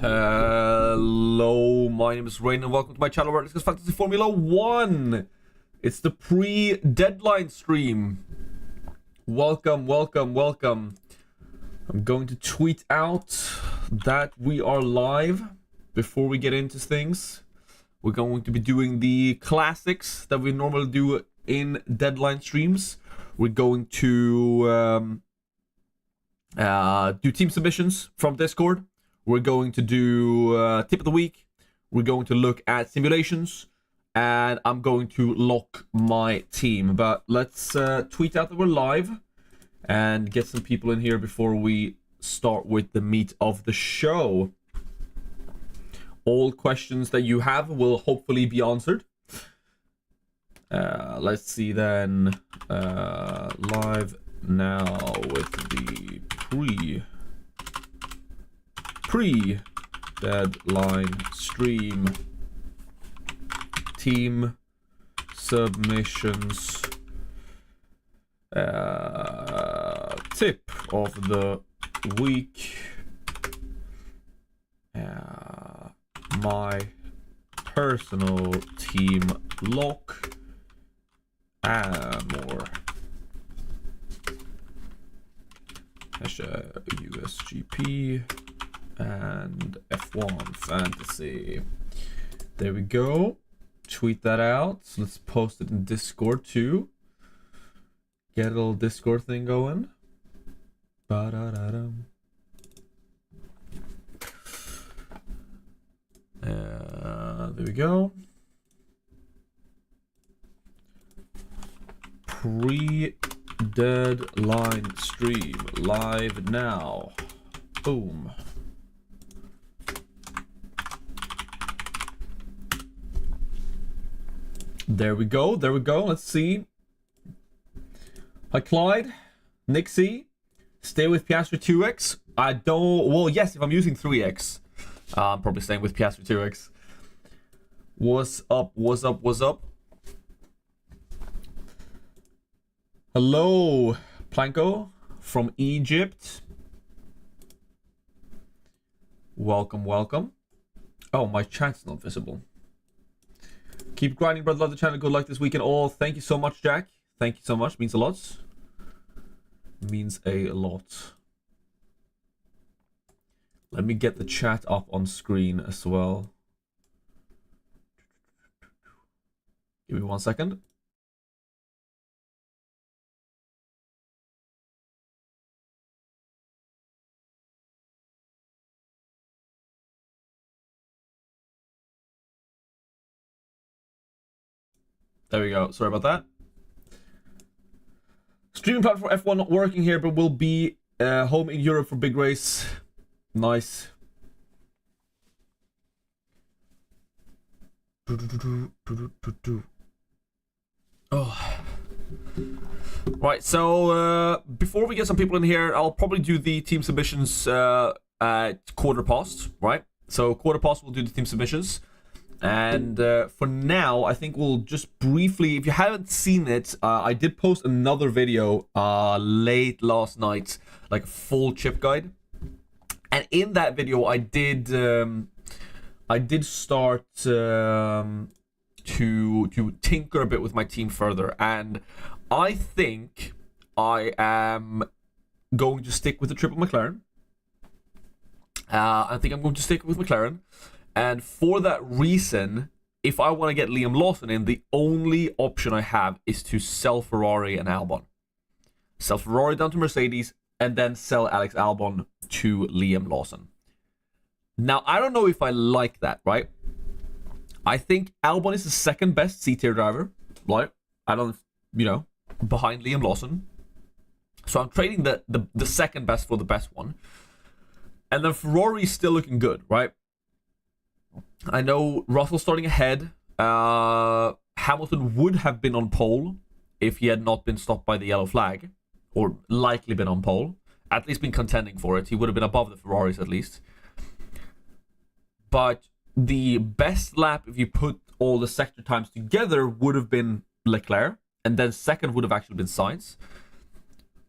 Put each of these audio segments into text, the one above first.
Hello, my name is Rain and welcome to my channel where I discuss Fantasy Formula 1. It's the pre-deadline stream. Welcome. I'm going to tweet out that we are live before we get into things. We're going to be doing the classics that we normally do in deadline streams. We're going to do team submissions from Discord. We're going to do tip of the week. We're going to look at simulations. And I'm going to lock my team. But let's tweet out that we're live. And get some people in here before we start with the meat of the show. All questions that you have will hopefully be answered. Let's see then. Live now with the pre-deadline stream. Team submissions. Tip of the week. My personal team lock. And more. USGP and F1 Fantasy. There we go. Tweet that out. Let's post it in Discord too. Get a little Discord thing going. Ba-da-da-dum. There we go. Pre-deadline stream live now. Boom. There we go. Let's see. Hi, Clyde. Nixie. Stay with Piastri 2X. I don't... Well, yes, if I'm using 3X. I'm probably staying with Piastri 2X. What's up? Hello, Planko from Egypt. Welcome. Oh, my chat's not visible. Keep grinding, brother. Love the channel. Good luck this weekend. All. Thank you so much, Jack. Thank you so much. Means a lot. Let me get the chat up on screen as well. Give me 1 second. There we go. Sorry about that. Streaming platform F1 not working here, but will be home in Europe for big race. Nice. Oh. Right, so before we get some people in here, I'll probably do the team submissions at quarter past, right? So quarter past we'll do the team submissions. And for now, I think we'll just briefly, if you haven't seen it, I did post another video late last night, like a full chip guide. And in that video, I did start to tinker a bit with my team further. And I think I am going to stick with the triple McLaren. I think I'm going to stick with McLaren. And for that reason, if I want to get Liam Lawson in, the only option I have is to sell Ferrari and Albon. Sell Ferrari down to Mercedes, and then sell Alex Albon to Liam Lawson. Now, I don't know if I like that, right? I think Albon is the second best C-tier driver, right? I don't, behind Liam Lawson. So I'm trading the second best for the best one. And then Ferrari is still looking good, right? I know Russell starting ahead. Hamilton would have been on pole if he had not been stopped by the yellow flag. Or likely been on pole. At least been contending for it. He would have been above the Ferraris at least. But the best lap, if you put all the sector times together, would have been Leclerc. And then second would have actually been Sainz.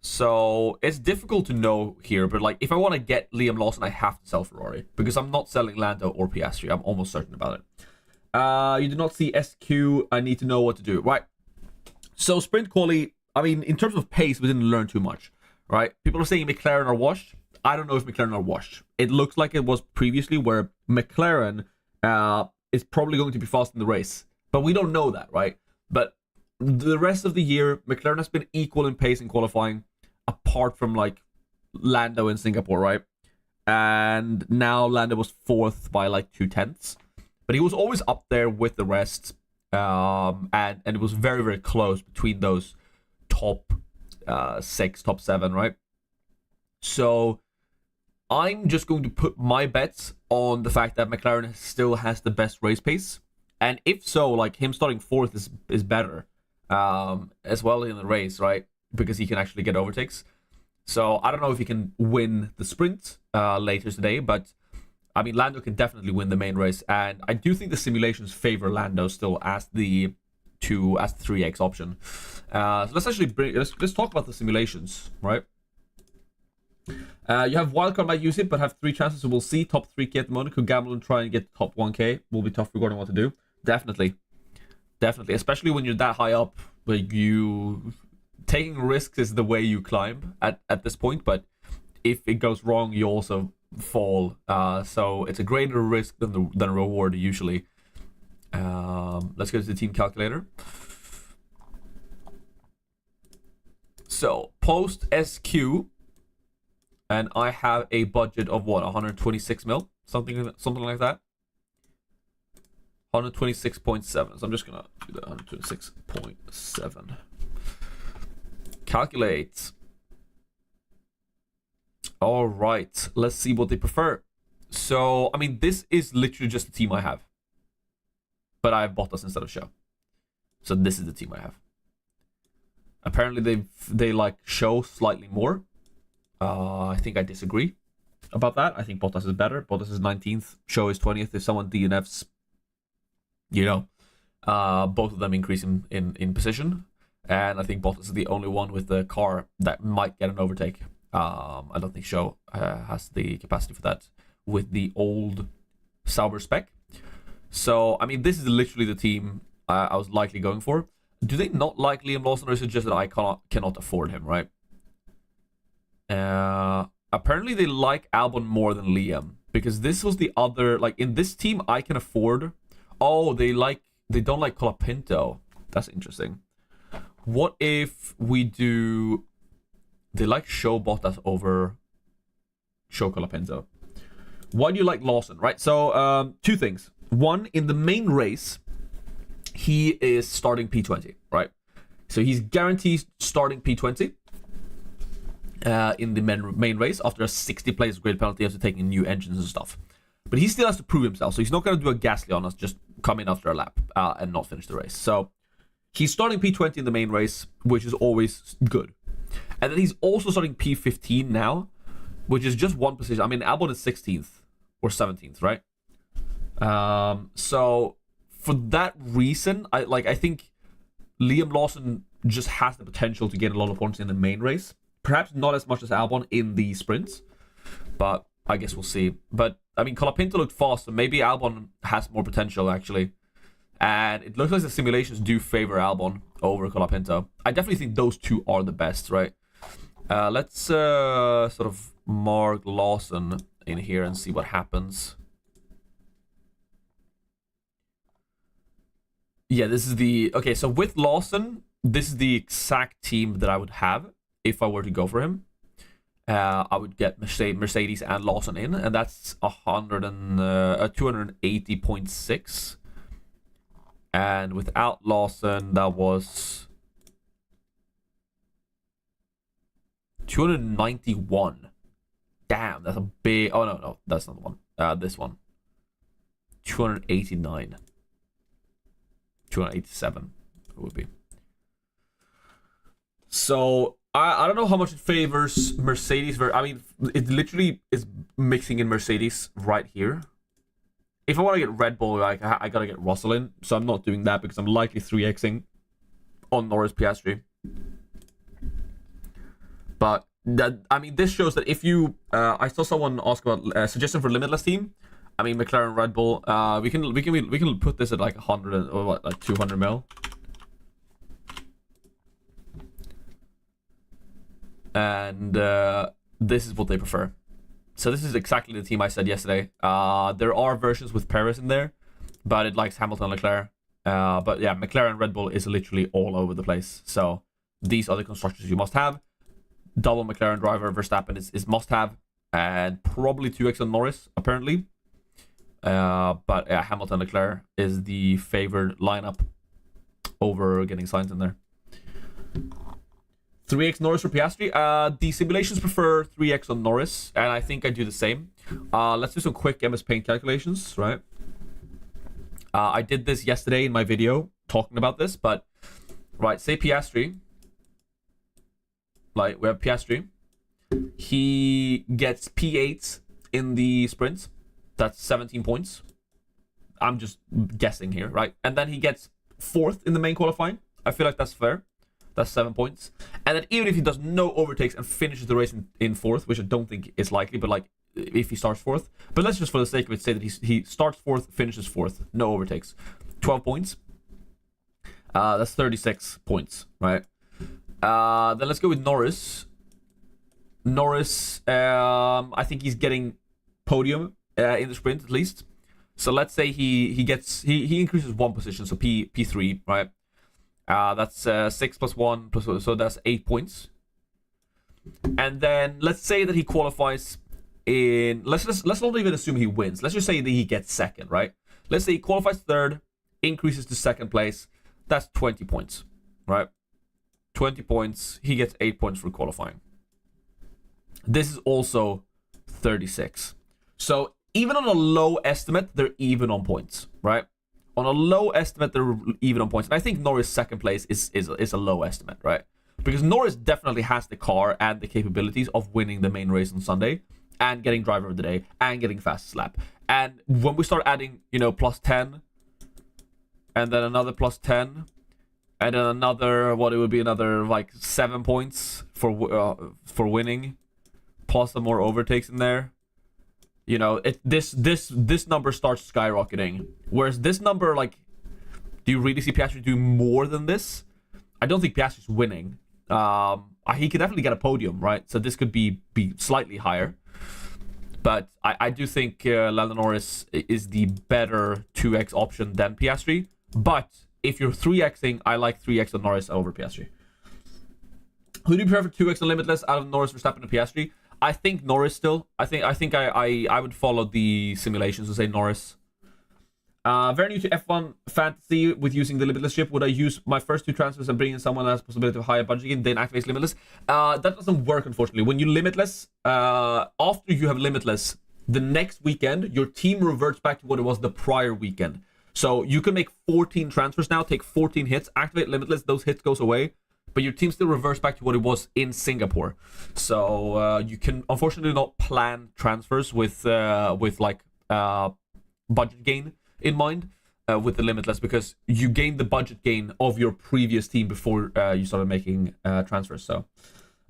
So it's difficult to know here, but like if I want to get Liam Lawson, I have to sell Ferrari because I'm not selling Lando or Piastri. I'm almost certain about it. You do not see SQ. I need to know what to do. Right. So sprint quali. I mean, in terms of pace, we didn't learn too much. Right. People are saying McLaren are washed. I don't know if McLaren are washed. It looks like it was previously where McLaren is probably going to be fast in the race, but we don't know that, right? But the rest of the year, McLaren has been equal in pace in qualifying, apart from like Lando in Singapore, right? And now Lando was 4th by like 2/10, but he was always up there with the rest, and it was very, very close between those top 6, top 7, right? So I'm just going to put my bets on the fact that McLaren still has the best race pace, and if so, like him starting 4th is better, as well in the race, right? Because he can actually get overtakes. So I don't know if he can win the sprint later today, but I mean Lando can definitely win the main race, and I do think the simulations favor Lando still as the 3x option. So let's actually let's talk about the simulations, right? You have wildcard might use it, but have 3 chances, so we'll see. Top 3k at the moment. Could gamble and try and get top 1k. Will be tough regarding what to do. Definitely, especially when you're that high up. Like you taking risks is the way you climb at this point. But if it goes wrong, you also fall. So it's a greater risk than a reward usually. Let's go to the team calculator. So post SQ. And I have a budget of what, 126 mil, something like that. 126.7. So I'm just gonna do that. 126.7. Calculate. All right, let's see what they prefer. So I mean, this is literally just the team I have, but I have Bottas instead of Show. So this is the team I have. Apparently they like Show slightly more. I think I disagree about that. I think Bottas is better. Bottas is 19th. Show is 20th. If someone DNFs, both of them increase in position. And I think Bottas is the only one with the car that might get an overtake. I don't think Show has the capacity for that with the old Sauber spec. So, I mean, this is literally the team I was likely going for. Do they not like Liam Lawson, or is it just that I cannot afford him, right? Apparently they like Albon more than Liam, because this was the other, like in this team I can afford. Oh, they don't like Colapinto. That's interesting. What if we do, they like Show Bottas over Show Colapinto? Why do you like Lawson, right? So 2 things. One, in the main race he is starting P20, right? So he's guaranteed starting P20 in the main race after a 60 place grid penalty after taking new engines and stuff. But he still has to prove himself, so he's not going to do a Gasly on us, just come in after a lap and not finish the race. So he's starting P20 in the main race, which is always good. And then he's also starting P15 now, which is just 1 position. I mean, Albon is 16th or 17th, right? So for that reason, I think Liam Lawson just has the potential to get a lot of points in the main race. Perhaps not as much as Albon in the sprints, but I guess we'll see. But I mean, Colapinto looked fast, so maybe Albon has more potential actually. And it looks like the simulations do favor Albon over Colapinto. I definitely think those 2 are the best, right? Let's sort of mark Lawson in here and see what happens. Yeah, this is the... Okay, so with Lawson, this is the exact team that I would have if I were to go for him. I would get Mercedes and Lawson in, and that's 280.6. And without Lawson, that was 291. Damn, that's a big... Oh, no, that's not the one. This one. 289. 287 it would be. So I don't know how much it favors Mercedes. I mean, it literally is mixing in Mercedes right here. If I want to get Red Bull, I gotta get Russell in. So I'm not doing that because I'm likely 3xing on Norris Piastri. But this shows that if you, I saw someone ask about suggestion for Limitless team. I mean, McLaren, Red Bull. We can put this at like 100 or what, like 200 mil. And this is what they prefer. So this is exactly the team I said yesterday. There are versions with Perez in there, but it likes Hamilton, Leclerc. But yeah, McLaren, Red Bull is literally all over the place. So these are the constructors you must have. Double McLaren driver, Verstappen is must have, and probably 2x on Norris apparently. But yeah, Hamilton, Leclerc is the favored lineup over getting Sainz in there. 3x Norris for Piastri. The simulations prefer 3x on Norris, and I think I do the same. Let's do some quick MS Paint calculations, right? I did this yesterday in my video talking about this, but right, say Piastri. Like, we have Piastri. He gets P8 in the sprint. That's 17 points. I'm just guessing here, right? And then he gets 4th in the main qualifying. I feel like that's fair. That's 7 points. And then even if he does no overtakes and finishes the race in 4th, which I don't think is likely, but like if he starts 4th. But let's just for the sake of it say that he starts 4th, finishes 4th, no overtakes. 12 points. That's 36 points, right? Then let's go with Norris. Norris, I think he's getting podium in the sprint at least. So let's say he increases 1 position, so P3, right? That's 6 plus 1, so that's 8 points. And then let's say that he qualifies in. Let's not even assume he wins. Let's just say that he gets 2nd, right? Let's say he qualifies 3rd, increases to 2nd place. That's 20 points, right? 20 points. He gets 8 points for qualifying. This is also 36. So even on a low estimate, they're even on points, right? On a low estimate, they're even on points. And I think Norris 2nd place is a low estimate, right? Because Norris definitely has the car and the capabilities of winning the main race on Sunday and getting driver of the day and getting fastest lap. And when we start adding, plus 10 and then another plus 10 and then another, it would be another like 7 points for winning, plus some more overtakes in there. This number starts skyrocketing. Whereas this number, like, do you really see Piastri do more than this? I don't think Piastri's winning. He could definitely get a podium, right? So this could be slightly higher. But I do think Lando Norris is the better 2x option than Piastri. But if you're 3xing, I like 3x on Norris over Piastri. Who do you prefer for 2x on Limitless out of Norris, Verstappen, and Piastri? I think Norris still. I think I would follow the simulations and say Norris. Very new to F1 fantasy with using the Limitless ship. Would I use my first 2 transfers and bring in someone that has possibility of higher budget again, then activate Limitless? That doesn't work, unfortunately. When you Limitless, after you have Limitless, the next weekend, your team reverts back to what it was the prior weekend. So you can make 14 transfers now, take 14 hits, activate Limitless, those hits goes away. But your team still reverts back to what it was in Singapore. So you can unfortunately not plan transfers with budget gain in mind with the Limitless, because you gained the budget gain of your previous team before you started making transfers. So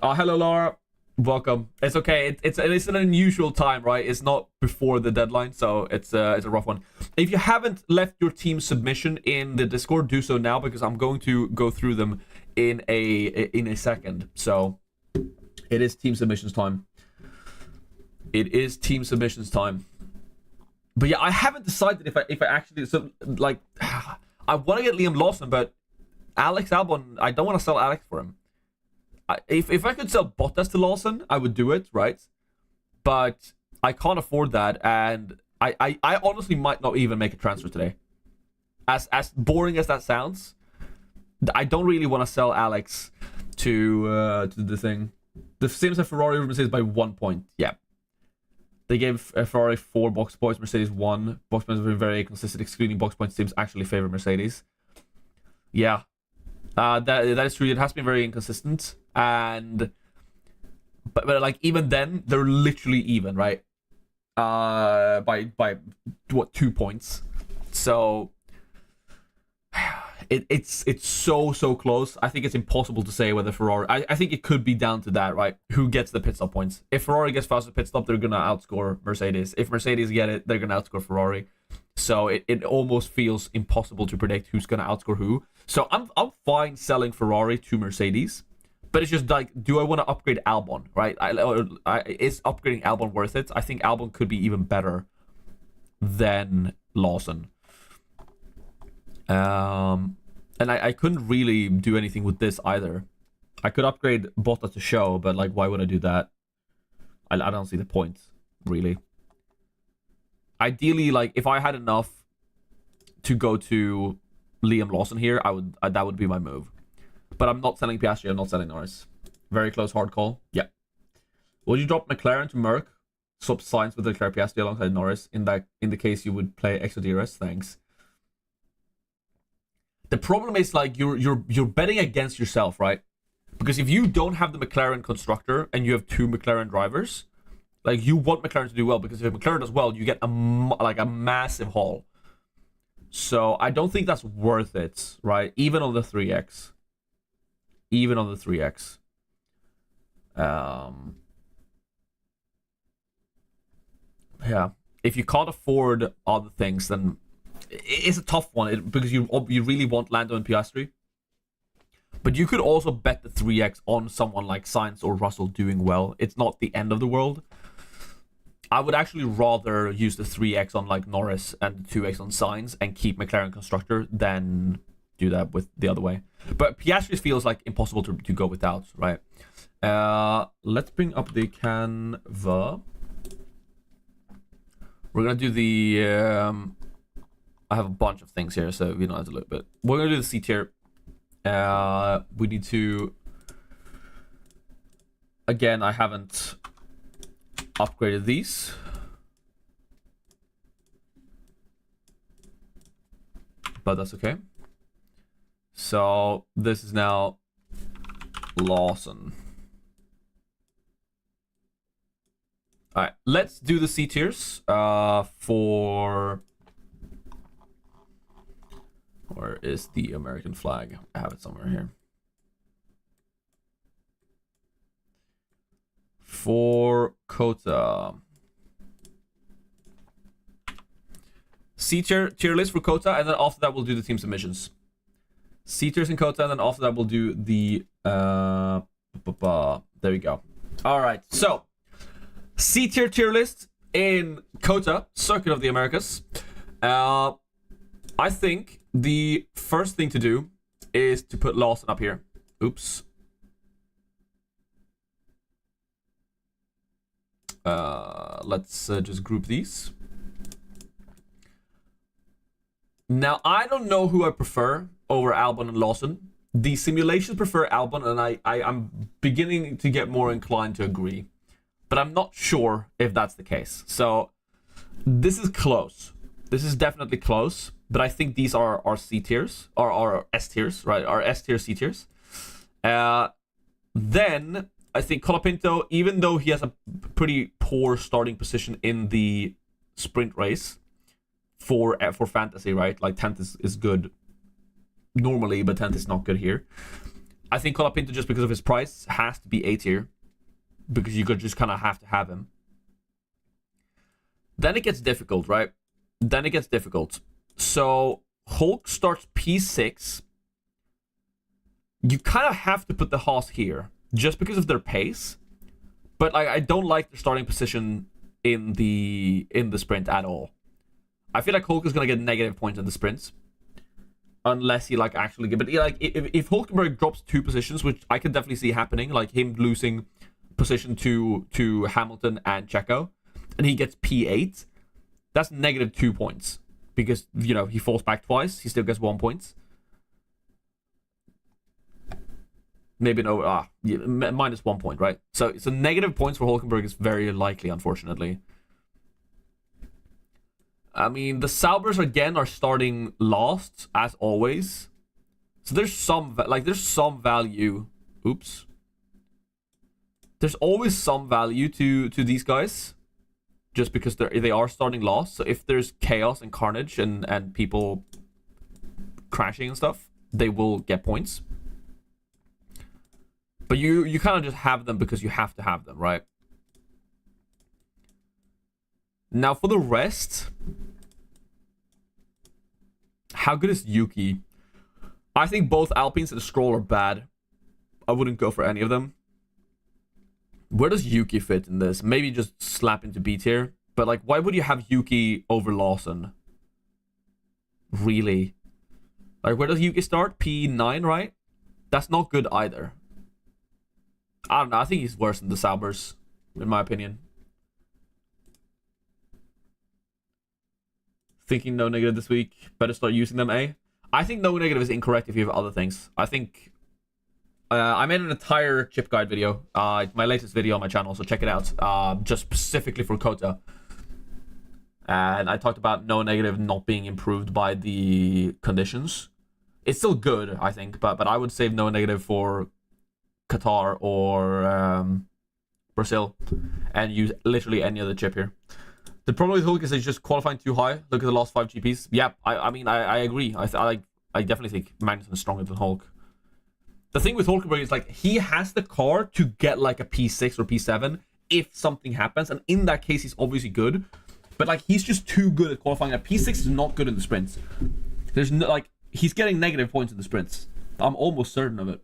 hello Laura, welcome. It's okay. It's an unusual time, right? It's not before the deadline, so it's a rough one. If you haven't left your team submission in the Discord, do so now, because I'm going to go through them in a second. So it is team submissions time. It is team submissions time. But yeah, I haven't decided if I actually, so like, I want to get Liam Lawson, but Alex Albon, I don't want to sell Alex for him. If I could sell Bottas to Lawson, I would do it, right? But I can't afford that, and I honestly might not even make a transfer today. As boring as that sounds, I don't really want to sell Alex to the thing. The same as Ferrari over Mercedes by 1 point. Yeah. They gave Ferrari 4 box points, Mercedes 1. Box points have been very consistent, excluding box points teams actually favor Mercedes. Yeah. That is true. It has been very inconsistent. And but like even then, they're literally even, right? By what, 2 points. So it's so close. I think it's impossible to say whether Ferrari. I think it could be down to that, right? Who gets the pit stop points? If Ferrari gets faster pit stop, they're gonna outscore Mercedes. If Mercedes get it, they're gonna outscore Ferrari. So it almost feels impossible to predict who's gonna outscore who. So I'm fine selling Ferrari to Mercedes, but it's just like, do I want to upgrade Albon, right? Is upgrading Albon worth it? I think Albon could be even better than Lawson. And I couldn't really do anything with this either. I could upgrade Bottas to show, but like, why would I do that? I don't see the point, really. Ideally, like, if I had enough to go to Liam Lawson here, that would be my move. But I'm not selling Piastri, I'm not selling Norris. Very close hard call. Yeah. Would you drop McLaren to Merc? Swap Sainz with Leclerc Piastri alongside Norris. In the case you would play extra DRS, thanks. The problem is, like, you're betting against yourself, right? Because if you don't have the McLaren constructor and you have 2 McLaren drivers, like, you want McLaren to do well, because if McLaren does well, you get a massive haul. So I don't think that's worth it, right? Even on the 3x. Even on the 3x. Yeah. If you can't afford other things, then it's a tough one, because you really want Lando and Piastri. But you could also bet the 3x on someone like Sainz or Russell doing well. It's not the end of the world. I would actually rather use the 3x on like Norris and the 2x on Sainz and keep McLaren constructor than do that with the other way. But Piastri feels like impossible to go without, right? Let's bring up the Canva. We're gonna do the I have a bunch of things here, so we know it's a little bit. We're gonna do the C tier. We need to, again, I haven't upgraded these, but that's okay. So this is now Lawson. All right, let's do the C tiers for, where is the American flag? I have it somewhere here. For Kota. C tier list for Kota, and then after that we'll do the team submissions. C tiers in Kota, and then after that we'll do the there we go. All right, so C tier list in Kota, Circuit of the Americas. I think the first thing to do is to put Lawson up here. Oops. Let's just group these. Now, I don't know who I prefer over Albon and Lawson. The simulations prefer Albon, and I'm beginning to get more inclined to agree. But I'm not sure if that's the case. So, this is close. This is definitely close. But I think these are our C tiers, or our S tiers, right? Our S tier, C tiers. Then I think Colapinto, even though he has a pretty poor starting position in the sprint race for fantasy, right? Like 10th is good normally, but 10th is not good here. I think Colapinto, just because of his price, has to be A tier, because you could just kind of have to have him. Then it gets difficult, right? Then it gets difficult. So Hulk starts P6. You kind of have to put the Haas here, just because of their pace. But I don't like their starting position in the sprint at all. I feel like Hulk is gonna get negative points in the sprints, unless he like actually get. But like if Hulkenberg drops 2 positions, which I can definitely see happening, like him losing position to Hamilton and Checo, and he gets P8, that's negative 2 points. Because, you know, he falls back twice, he still gets 1 point. Maybe no, yeah, minus 1 point, right? So negative points for Hulkenberg is very likely, unfortunately. I mean, the Saubers again are starting last, as always. So there's some value. Oops. There's always some value to these guys, just because they are starting last. So if there's chaos and carnage and people crashing and stuff, they will get points. But you kind of just have them because you have to have them, right? Now for the rest, how good is Yuki? I think both Alpines and Stroll are bad. I wouldn't go for any of them. Where does Yuki fit in this? Maybe just slap into B tier. But like, why would you have Yuki over Lawson? Really? Like, where does Yuki start? P9, right? That's not good either. I don't know. I think he's worse than the Saubers, in my opinion. Thinking no negative this week. Better start using them, eh? I think no negative is incorrect if you have other things. I think... I made an entire chip guide video. My latest video on my channel, so check it out. Just specifically for Kota. And I talked about no negative not being improved by the conditions. It's still good, I think, but I would save no negative for Qatar or Brazil and use literally any other chip here. The problem with Hulk is he's just qualifying too high. Look at the last 5 GPs. Yeah, I mean, I agree. I definitely think Magnussen is stronger than Hulk. The thing with Hulkenberg is like he has the car to get like a P6 or P7 if something happens, and in that case he's obviously good. But like he's just too good at qualifying. A P6 is not good in the sprints. There's no like he's getting negative points in the sprints. I'm almost certain of it.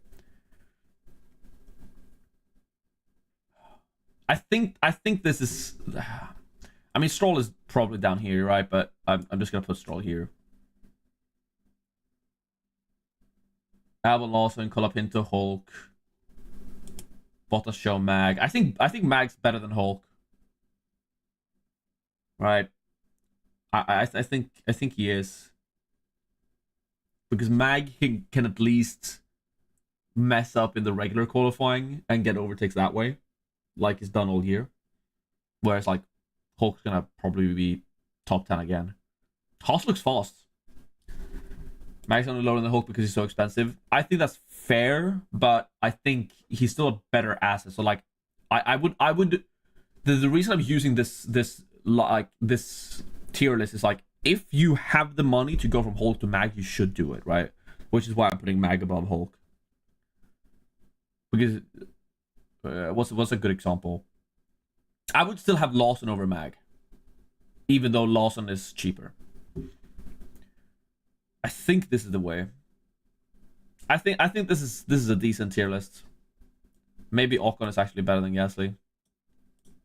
I think this is. I mean, Stroll is probably down here, right? But I'm just gonna put Stroll here. Albon, Lawson, Colapinto, Hulk, Bottas, Show, Mag. I think Mag's better than Hulk. Right. I think he is. Because Mag can at least mess up in the regular qualifying and get overtakes that way. Like he's done all year. Whereas like Hulk's gonna probably be top 10 again. Haas looks fast. Mag's only lower than Hulk because he's so expensive. I think that's fair, but I think he's still a better asset. So like I would the reason I'm using this tier list is like if you have the money to go from Hulk to Mag, you should do it, right? Which is why I'm putting Mag above Hulk. Because what's a good example? I would still have Lawson over Mag, even though Lawson is cheaper. I think this is the way. I think this is a decent tier list. Maybe Ocon is actually better than Gasly,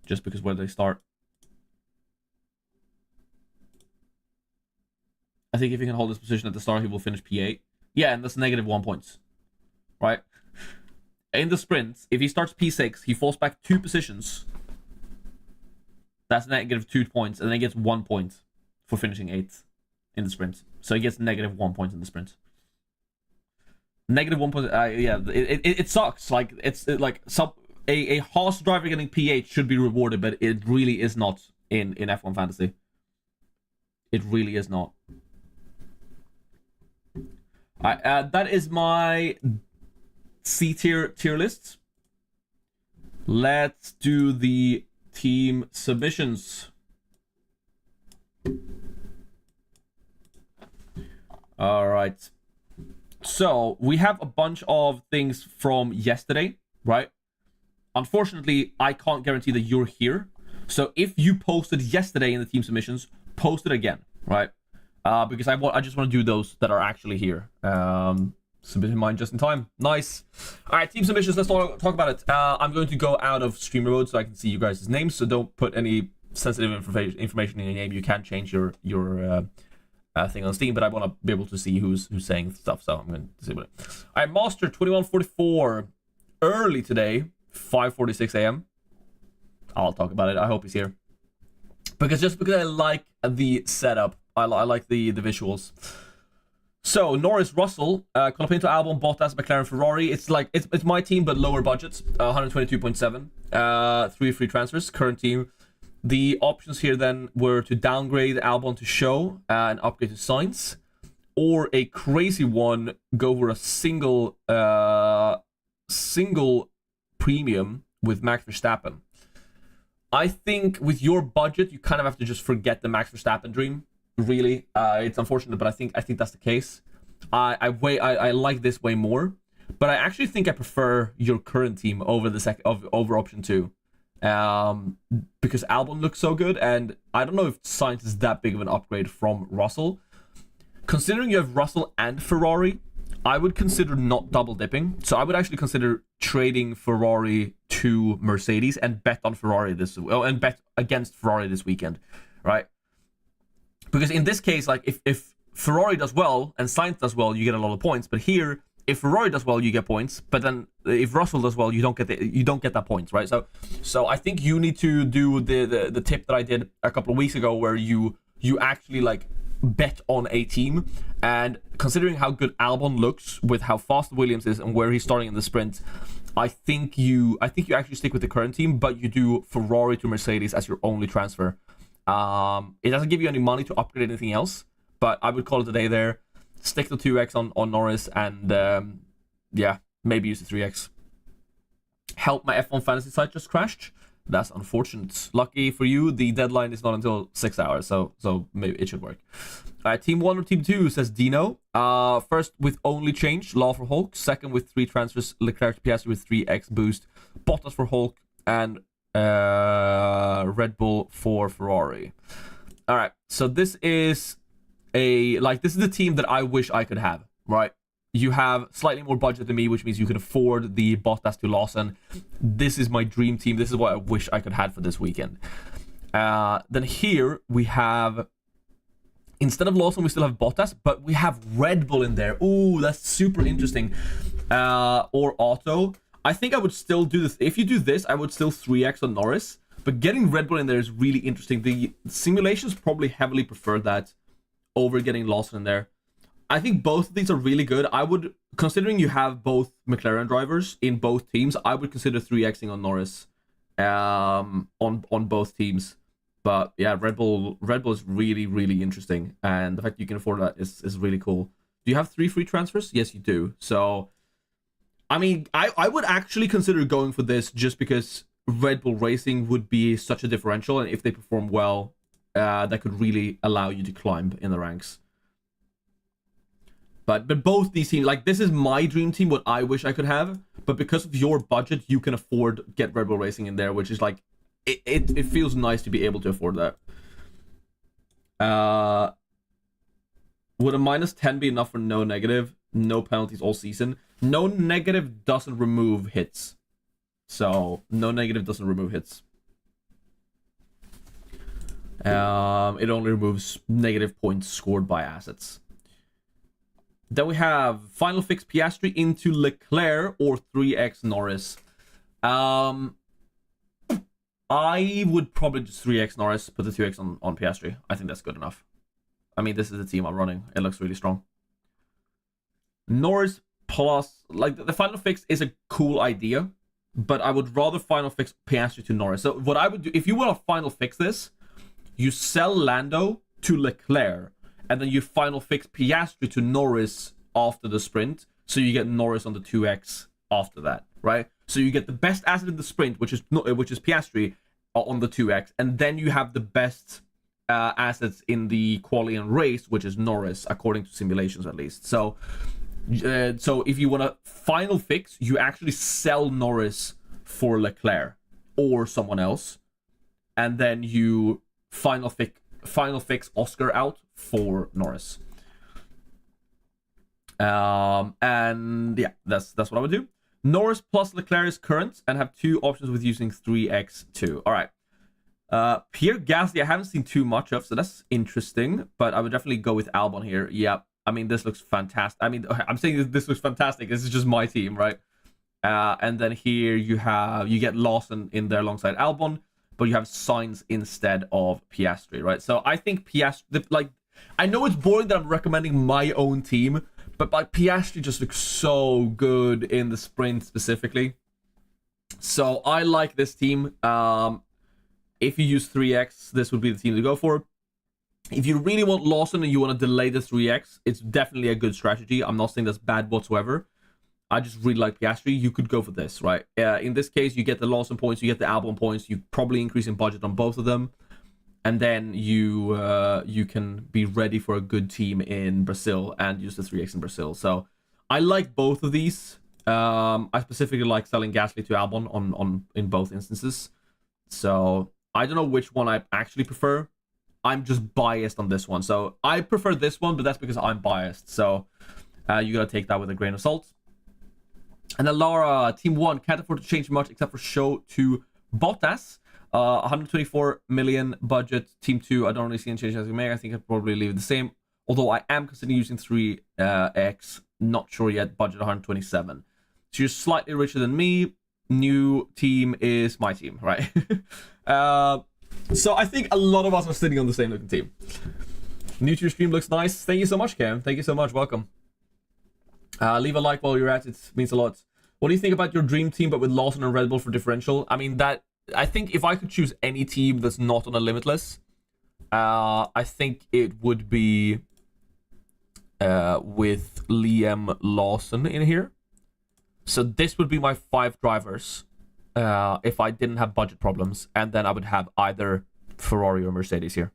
just because where they start. I think if he can hold his position at the start, he will finish P8. Yeah, and that's negative 1 points, right? In the sprint, if he starts P6, he falls back 2 positions. That's negative 2 points, and then he gets 1 point for finishing 8th in the sprint. So he gets negative 1 point in the sprint. Negative 1 point. Yeah, it sucks. Like a Haas driver getting P8 should be rewarded, but it really is not in F1 fantasy. It really is not. That is my C tier list. Let's do the team submissions. All right. So we have a bunch of things from yesterday, right? Unfortunately, I can't guarantee that you're here. So if you posted yesterday in the team submissions, post it again, right? Because I just want to do those that are actually here. Submitting mine just in time. Nice. All right, team submissions. Let's talk about it. I'm going to go out of streamer mode so I can see you guys' names. So don't put any sensitive information in your name. You can change your thing on Steam, but I want to be able to see who's saying stuff. So I'm going to disable it. All right, Master 2144. Early today, 5:46 a.m. I'll talk about it. I hope he's here. Because I like the setup. I like the visuals. So Norris, Russell, Colapinto, Albon, Bottas, McLaren, Ferrari. It's like it's my team but lower budgets. 122.7. 3 free transfers. Current team. The options here then were to downgrade Albon to show and upgrade to Sainz, or a crazy one, go for a single premium with Max Verstappen. I think with your budget, you kind of have to just forget the Max Verstappen dream. Really, it's unfortunate, but I think that's the case. I like this way more. But I actually think I prefer your current team over over option 2. Because Albon looks so good, and I don't know if Sainz is that big of an upgrade from Russell. Considering you have Russell and Ferrari, I would consider not double dipping. So I would actually consider trading Ferrari to Mercedes and bet on Ferrari and bet against Ferrari this weekend, right? Because in this case, like if Ferrari does well and Sainz does well, you get a lot of points. But here, if Ferrari does well, you get points. But then if Russell does well, you don't get that points, right? So I think you need to do the tip that I did a couple of weeks ago, where you actually like bet on a team. And considering how good Albon looks with how fast Williams is and where he's starting in the sprint, I think you actually stick with the current team, but you do Ferrari to Mercedes as your only transfer. It doesn't give you any money to upgrade anything else, but I would call it a day there. Stick to 2x on Norris, and yeah, maybe use the 3x. Help, my F1 fantasy site just crashed. That's unfortunate. Lucky for you, the deadline is not until 6 hours, so maybe it should work. Team 1 or Team 2, says Dino. First with only change, Law for Hulk. Second with 3 transfers, Leclerc to Piastri with 3x boost. Bottas for Hulk, and Red Bull for Ferrari. All right, so this is the team that I wish I could have, right? You have slightly more budget than me, which means you can afford the Bottas to Lawson. This is my dream team. This is what I wish I could have for this weekend. Then here we have, instead of Lawson, we still have Bottas, but we have Red Bull in there. Ooh, that's super interesting. Or Otto. I think I would still do this. If you do this, I would still 3x on Norris. But getting Red Bull in there is really interesting. The simulations probably heavily prefer that over getting Lawson in there. I think both of these are really good. I would, considering you have both McLaren drivers in both teams, I would consider 3xing on Norris on both teams. But yeah, Red Bull is really, really interesting. And the fact you can afford that is really cool. Do you have 3 free transfers? Yes, you do. So, I mean, I would actually consider going for this just because Red Bull Racing would be such a differential. And if they perform well, that could really allow you to climb in the ranks. But both these teams, like, this is my dream team, what I wish I could have. But because of your budget, you can afford get Red Bull Racing in there, which is like, it feels nice to be able to afford that. Would a -10 be enough for no negative? No penalties all season? No negative doesn't remove hits. So, no negative doesn't remove hits. It only removes negative points scored by assets. Then we have Final Fix Piastri into Leclerc or 3x Norris. I would probably just 3x Norris, put the 2x on Piastri. I think that's good enough. I mean, this is the team I'm running. It looks really strong. Norris plus, like, the Final Fix is a cool idea, but I would rather Final Fix Piastri to Norris. So what I would do, if you want to Final Fix this, you sell Lando to Leclerc, and then you Final Fix Piastri to Norris after the sprint, so you get Norris on the 2x after that, right? So you get the best asset in the sprint, which is Piastri, on the 2x, and then you have the best assets in the quali and race, which is Norris, according to simulations at least. So if you want to Final Fix, you actually sell Norris for Leclerc or someone else, and then you Final Fix Oscar out for Norris. And yeah, that's what I would do. Norris plus Leclerc is current and have 2 options with using 3x2. All right. Pierre Gasly, I haven't seen too much of, so that's interesting. But I would definitely go with Albon here. Yeah, I mean, this looks fantastic. I mean, I'm saying this looks fantastic. This is just my team, right? And then here you get Lawson in there alongside Albon, but you have Sainz instead of Piastri, right? So I think Piastri, like, I know it's boring that I'm recommending my own team, but Piastri just looks so good in the sprint specifically. So I like this team. If you use 3x, this would be the team to go for. If you really want Lawson and you want to delay the 3x, it's definitely a good strategy. I'm not saying that's bad whatsoever. I just really like Piastri. You could go for this, right? In this case, you get the Lawson points, you get the Albon points. You probably increase in budget on both of them. and then you can be ready for a good team in Brazil and use the 3x in Brazil. So I like both of these. I specifically like selling Gasly to Albon on in both instances. So I don't know which one I actually prefer. I'm just biased on this one. So I prefer this one, but that's because I'm biased. So you gotta take that with a grain of salt. And then Lara, Team 1 can't afford to change much except for show to Bottas. 124 million budget. Team 2, I don't really see any changes I can make. I think I'd probably leave it the same. Although I am considering using 3x. Not sure yet. Budget 127. So you're slightly richer than me. New team is my team, right? So I think a lot of us are sitting on the same looking team. New to your stream, looks nice. Thank you so much, Cam. Thank you so much. Welcome. Leave a like while you're at it. It means a lot. What do you think about your dream team, but with Lawson and Red Bull for differential? I mean, I think if I could choose any team that's not on a Limitless, I think it would be with Liam Lawson in here. So this would be my 5 drivers if I didn't have budget problems, and then I would have either Ferrari or Mercedes here.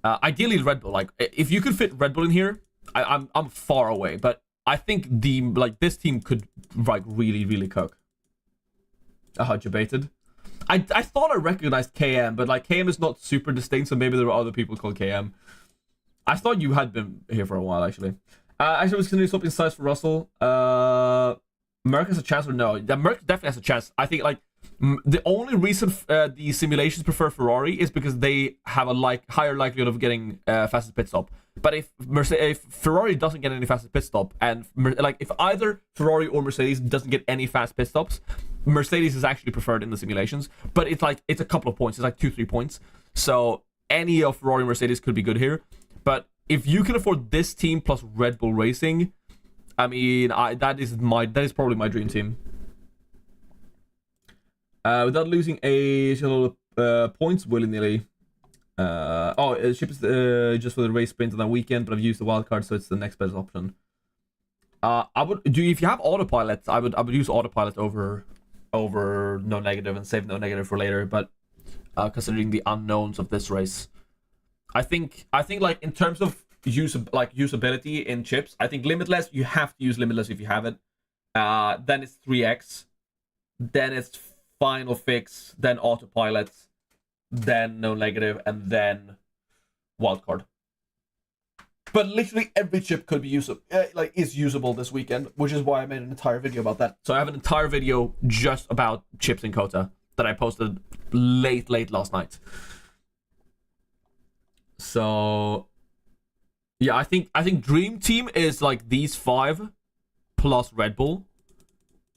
Ideally Red Bull. Like if you could fit Red Bull in here, I'm far away, but I think this team could like really cook. Debated. I thought I recognized KM, but like KM is not super distinct, so maybe there are other people called KM. I thought you had been here for a while, actually. Actually, I was considering swapping sides for Russell. Merc has a chance or no? The Merc definitely has a chance. I think like the only reason the simulations prefer Ferrari is because they have a higher likelihood of getting fastest pit stop. But if Ferrari doesn't get any fastest pit stop, and if either Ferrari or Mercedes doesn't get any fast pit stops, Mercedes is actually preferred in the simulations. But it's a couple of points. It's like 2-3 points. So any of Ferrari and Mercedes could be good here. But if you can afford this team plus Red Bull Racing, I mean, that is probably my dream team. Without losing a lot of points willy-nilly. It ships just for the race sprint on that weekend, but I've used the wildcard, so it's the next best option. If you have autopilot, I would use autopilot over no negative and save no negative for later. But considering the unknowns of this race, I think like in terms of usability in chips, I think Limitless, you have to use Limitless if you have it. Then it's 3x, then it's final fix, then autopilot, then no negative, and then wildcard. But literally every chip could be usable, is usable this weekend, which is why I made an entire video about that. So I have an entire video just about chips in Kota that I posted late last night. So yeah, I think dream team is like these 5 plus Red Bull,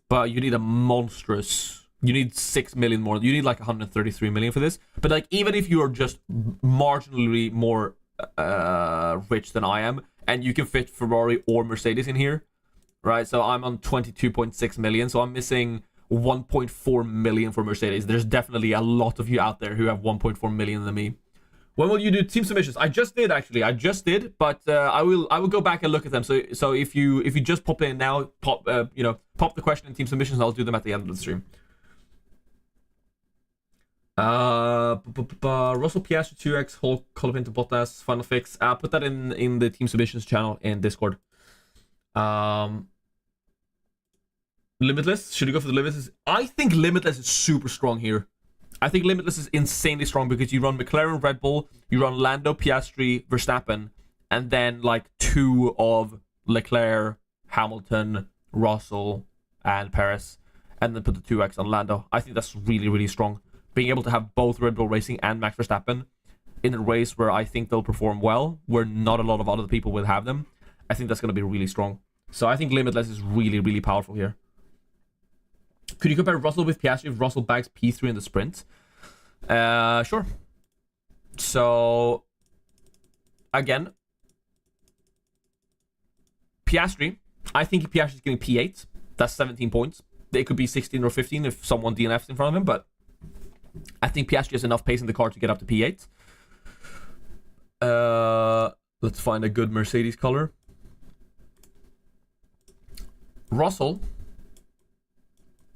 but you need a monstrous. You need 6 million more. You need like 133 million for this. But like even if you are just marginally more rich than I am, and you can fit Ferrari or Mercedes in here, right? So I'm on 22.6 million, so I'm missing 1.4 million for Mercedes. There's definitely a lot of you out there who have 1.4 million than me. When will you do team submissions? I just did actually. But I will go back and look at them. So if you just pop in now, pop the question in team submissions. I'll do them at the end of the stream. Russell Piastri 2x whole column into Bottas final fix. Put that in the team submissions channel in Discord. Limitless. Should you go for the Limitless? I think Limitless is super strong here. I think Limitless is insanely strong because you run McLaren, Red Bull, you run Lando, Piastri, Verstappen, and then like 2 of Leclerc, Hamilton, Russell, and Perez, and then put the 2x on Lando. I think that's really strong. Being able to have both Red Bull Racing and Max Verstappen in a race where I think they'll perform well, where not a lot of other people will have them, I think that's going to be really strong. So I think Limitless is really powerful here. Could you compare Russell with Piastri if Russell bags P3 in the sprint? Sure. So, again, Piastri, I think Piastri's getting P8. That's 17 points. It could be 16 or 15 if someone DNFs in front of him, but I think Piastri has enough pace in the car to get up to P8. Let's find a good Mercedes color. Russell,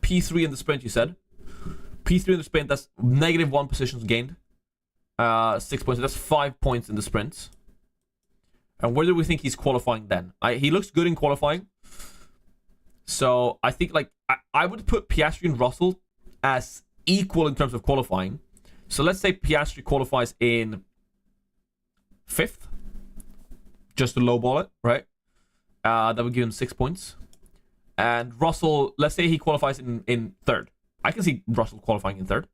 P3 in the sprint, you said. P3 in the sprint, that's -1 positions gained. 6 points. That's 5 points in the sprint. And where do we think he's qualifying then? He looks good in qualifying. So I think like I would put Piastri and Russell as equal in terms of qualifying. So let's say Piastri qualifies in 5th. Just to lowball it, right? That would give him 6 points. And Russell, let's say he qualifies in 3rd. I can see Russell qualifying in 3rd.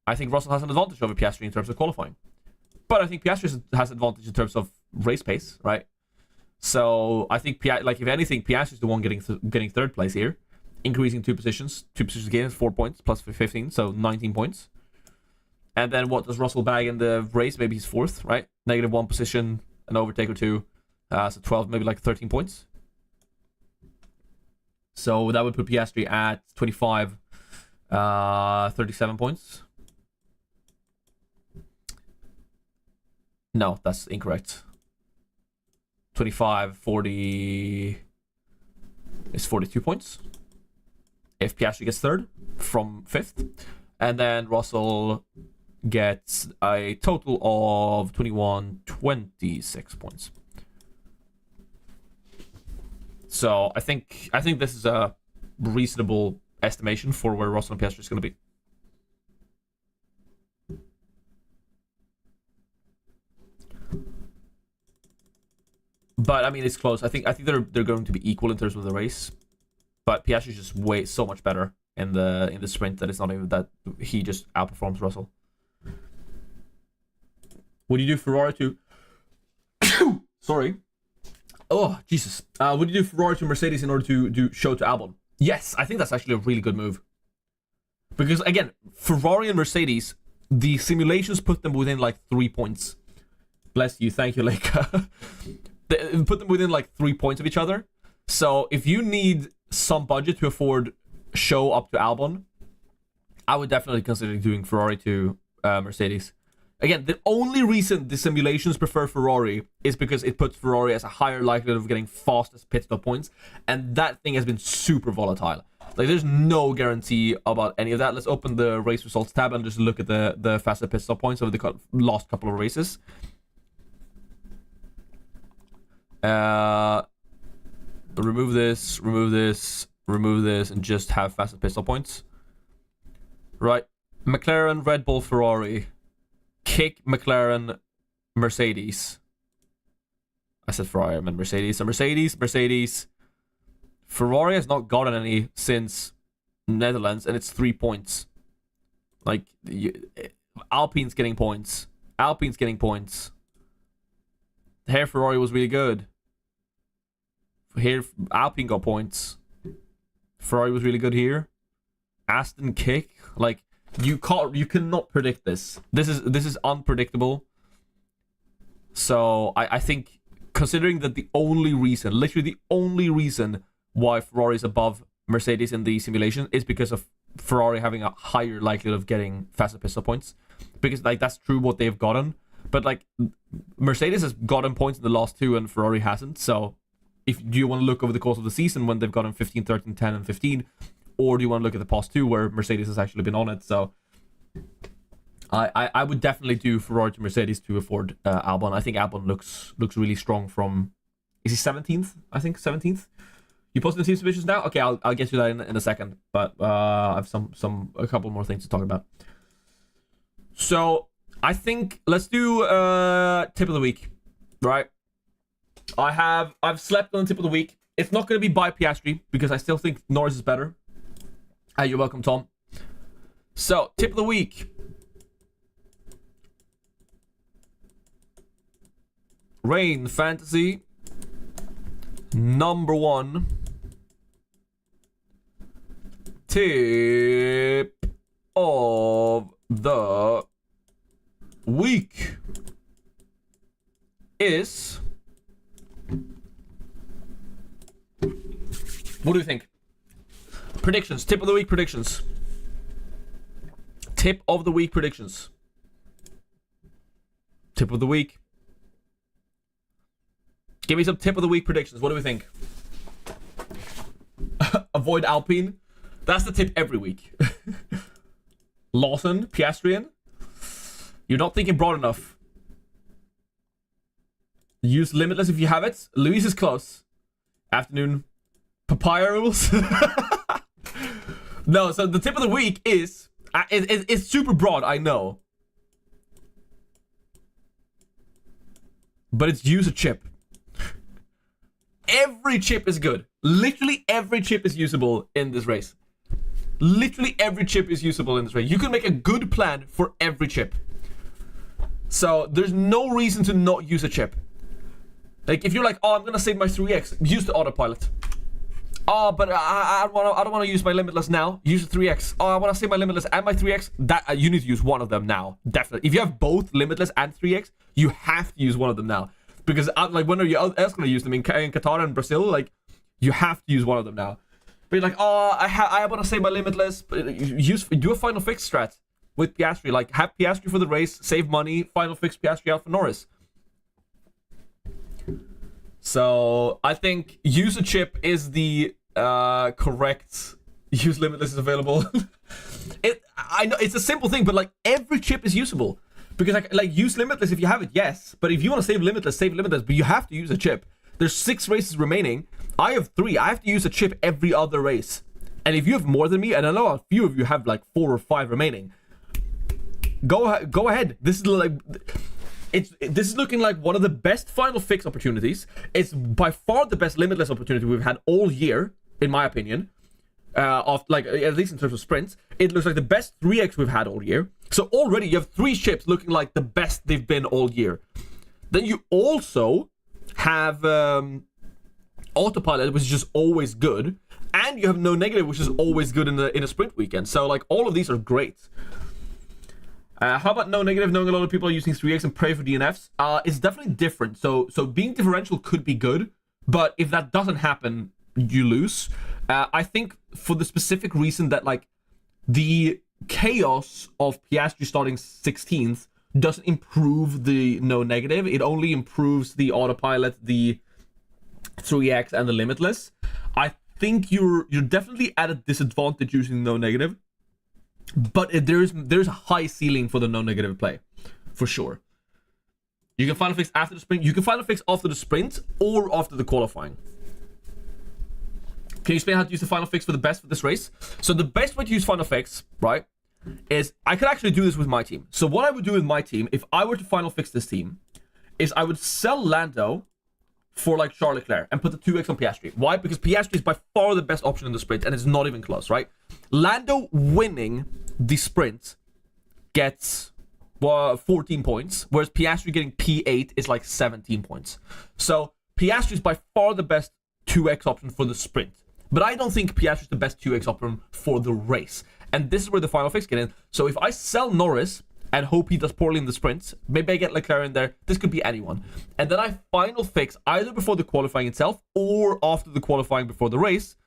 I think Russell has an advantage over Piastri in terms of qualifying. But I think Piastri has an advantage in terms of race pace, right? So I think, if anything, Piastri is the one getting 3rd place here. Increasing 2 positions. 2 positions again is 4 points plus 15, so 19 points. And then what does Russell bag in the race? Maybe he's 4th, right? -1 position, an overtake or 2. So 12, maybe like 13 points. So that would put Piastri at 25, 37 points. No, that's incorrect. 25, 40 is 42 points. If Piastri gets 3rd from 5th. And then Russell gets a total of 26 points. So I think this is a reasonable estimation for where Russell and Piastri is going to be. But I mean, it's close. I think they're going to be equal in terms of the race. But Piastri is just so much better in the sprint that it's not even that he just outperforms Russell. Would you do Ferrari to? Sorry. Oh Jesus. Would you do Ferrari to Mercedes in order to do show to Albon? Yes, I think that's actually a really good move. Because again, Ferrari and Mercedes, the simulations put them within like 3 points. Bless you, thank you, Leica. They put them within like 3 points of each other. So if you need some budget to afford show up to Albon, I would definitely consider doing Ferrari to Mercedes. Again, the only reason the simulations prefer Ferrari is because it puts Ferrari as a higher likelihood of getting fastest pit stop points, and that thing has been super volatile. Like, there's no guarantee about any of that. Let's open the race results tab and just look at the fastest pit stop points over the last couple of races. Remove this, and just have fastest pit stop points. Right. McLaren, Red Bull, Ferrari. Kick, McLaren, Mercedes. I said Ferrari, I meant Mercedes. So Mercedes. Ferrari has not gotten any since Netherlands, and it's 3 points. Like, Alpine's getting points. Here, Ferrari was really good. Here, Alpine got points. Ferrari was really good here. Aston kick. Like, you cannot predict this. This is unpredictable. So I think, considering that literally the only reason why Ferrari is above Mercedes in the simulation is because of Ferrari having a higher likelihood of getting faster pit stop points. Because like that's true what they've gotten. But like Mercedes has gotten points in the last 2 and Ferrari hasn't. So do you want to look over the course of the season when they've gotten 15, 13, 10, and 15? Or do you want to look at the past 2 where Mercedes has actually been on it? So I would definitely do Ferrari to Mercedes to afford Albon. I think Albon looks really strong from... Is he 17th? I think 17th. You posting the team submissions now? Okay, I'll get to that in a second. But I have a couple more things to talk about. So I think let's do tip of the week, right? I've slept on the tip of the week. It's not going to be by Piastri because I still think Norris is better. You're welcome, Tom. So, tip of the week. Rain Fantasy. Number 1. Tip of the week is... What do you think? Predictions. Tip of the week predictions. Tip of the week predictions. Tip of the week. Give me some tip of the week predictions. What do we think? Avoid Alpine. That's the tip every week. Lawson, Piastrian. You're not thinking broad enough. Use Limitless if you have it. Luis is close. Afternoon papaya rules. No, so the tip of the week is... it's super broad, I know. But it's use a chip. Every chip is good. Literally every chip is usable in this race. Literally every chip is usable in this race. You can make a good plan for every chip. So there's no reason to not use a chip. Like if you're like, oh, I'm gonna save my 3x, use the autopilot. Oh, but I don't want to use my Limitless now. Use the 3x. Oh, I want to save my Limitless and my 3x. That you need to use one of them now. Definitely. If you have both Limitless and 3x, you have to use one of them now. Because like when are you else gonna use them in Qatar and Brazil? Like you have to use one of them now. But you're like, oh, I want to save my Limitless. Do a final fix strat with Piastri. Like have Piastri for the race, save money, final fix Piastri out for Norris. So I think use a chip is the correct. Use Limitless is available. I know it's a simple thing, but like every chip is usable because like use Limitless if you have it, yes. But if you want to save Limitless, save Limitless. But you have to use a chip. There's 6 races remaining. I have 3. I have to use a chip every other race. And if you have more than me, and I know a few of you have like 4 or 5 remaining, go ahead. This is like. This is looking like one of the best final fix opportunities. It's by far the best Limitless opportunity we've had all year, in my opinion. Of like at least in terms of sprints, it looks like the best 3x we've had all year. So already you have 3 ships looking like the best they've been all year. Then you also have autopilot, which is just always good, and you have no negative, which is always good in a sprint weekend. So like all of these are great. How about no negative, knowing a lot of people are using 3x and pray for DNFs? It's definitely different. So being differential could be good, but if that doesn't happen, you lose. I think for the specific reason that like the chaos of Piastri starting 16th doesn't improve the no negative. It only improves the autopilot, the 3x, and the Limitless. I think you're definitely at a disadvantage using no negative. But there's a high ceiling for the no negative play, for sure. You can final fix after the sprint. You can final fix after the sprint or after the qualifying. Can you explain how to use the final fix for the best for this race? So the best way to use final fix, right, is I could actually do this with my team. So what I would do with my team, if I were to final fix this team, is I would sell Lando for like Charles Leclerc and put the 2x on Piastri. Why? Because Piastri is by far the best option in the sprint and it's not even close, right? Lando winning the sprint gets 14 points, whereas Piastri getting P8 is like 17 points. So Piastri is by far the best 2x option for the sprint. But I don't think Piastri is the best 2x option for the race. And this is where the final fix get in. So if I sell Norris and hope he does poorly in the sprint, maybe I get Leclerc in there. This could be anyone. And then I final fix either before the qualifying itself or after the qualifying before the race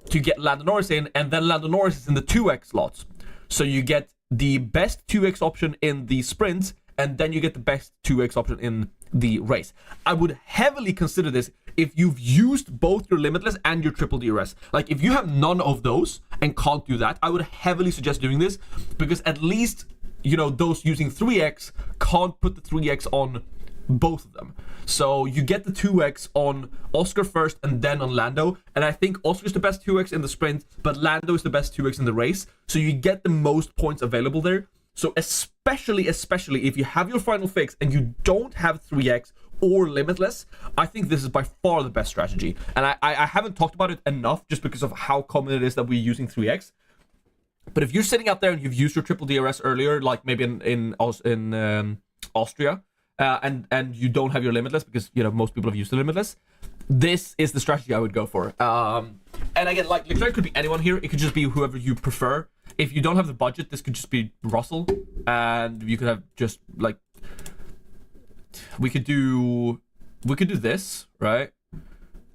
to get Lando Norris in, and then Lando Norris is in the 2x slots. So you get the best 2x option in the sprint, and then you get the best 2x option in the race. I would heavily consider this if you've used both your Limitless and your triple DRS. Like if you have none of those and can't do that, I would heavily suggest doing this, because at least, you know, those using 3x can't put the 3x on both of them. So you get the 2x on Oscar first and then on Lando. And I think Oscar's the best 2x in the sprint, but Lando is the best 2x in the race. So you get the most points available there. So especially if you have your final fix and you don't have 3x or Limitless, I think this is by far the best strategy. And I haven't talked about it enough just because of how common it is that we're using 3x. But if you're sitting out there and you've used your triple DRS earlier, like maybe in Austria, and you don't have your Limitless because, you know, most people have used the Limitless, this is the strategy I would go for. And again, like Leclerc could be anyone here. It could just be whoever you prefer. If you don't have the budget, this could just be Russell, and you could have just like we could do this, right?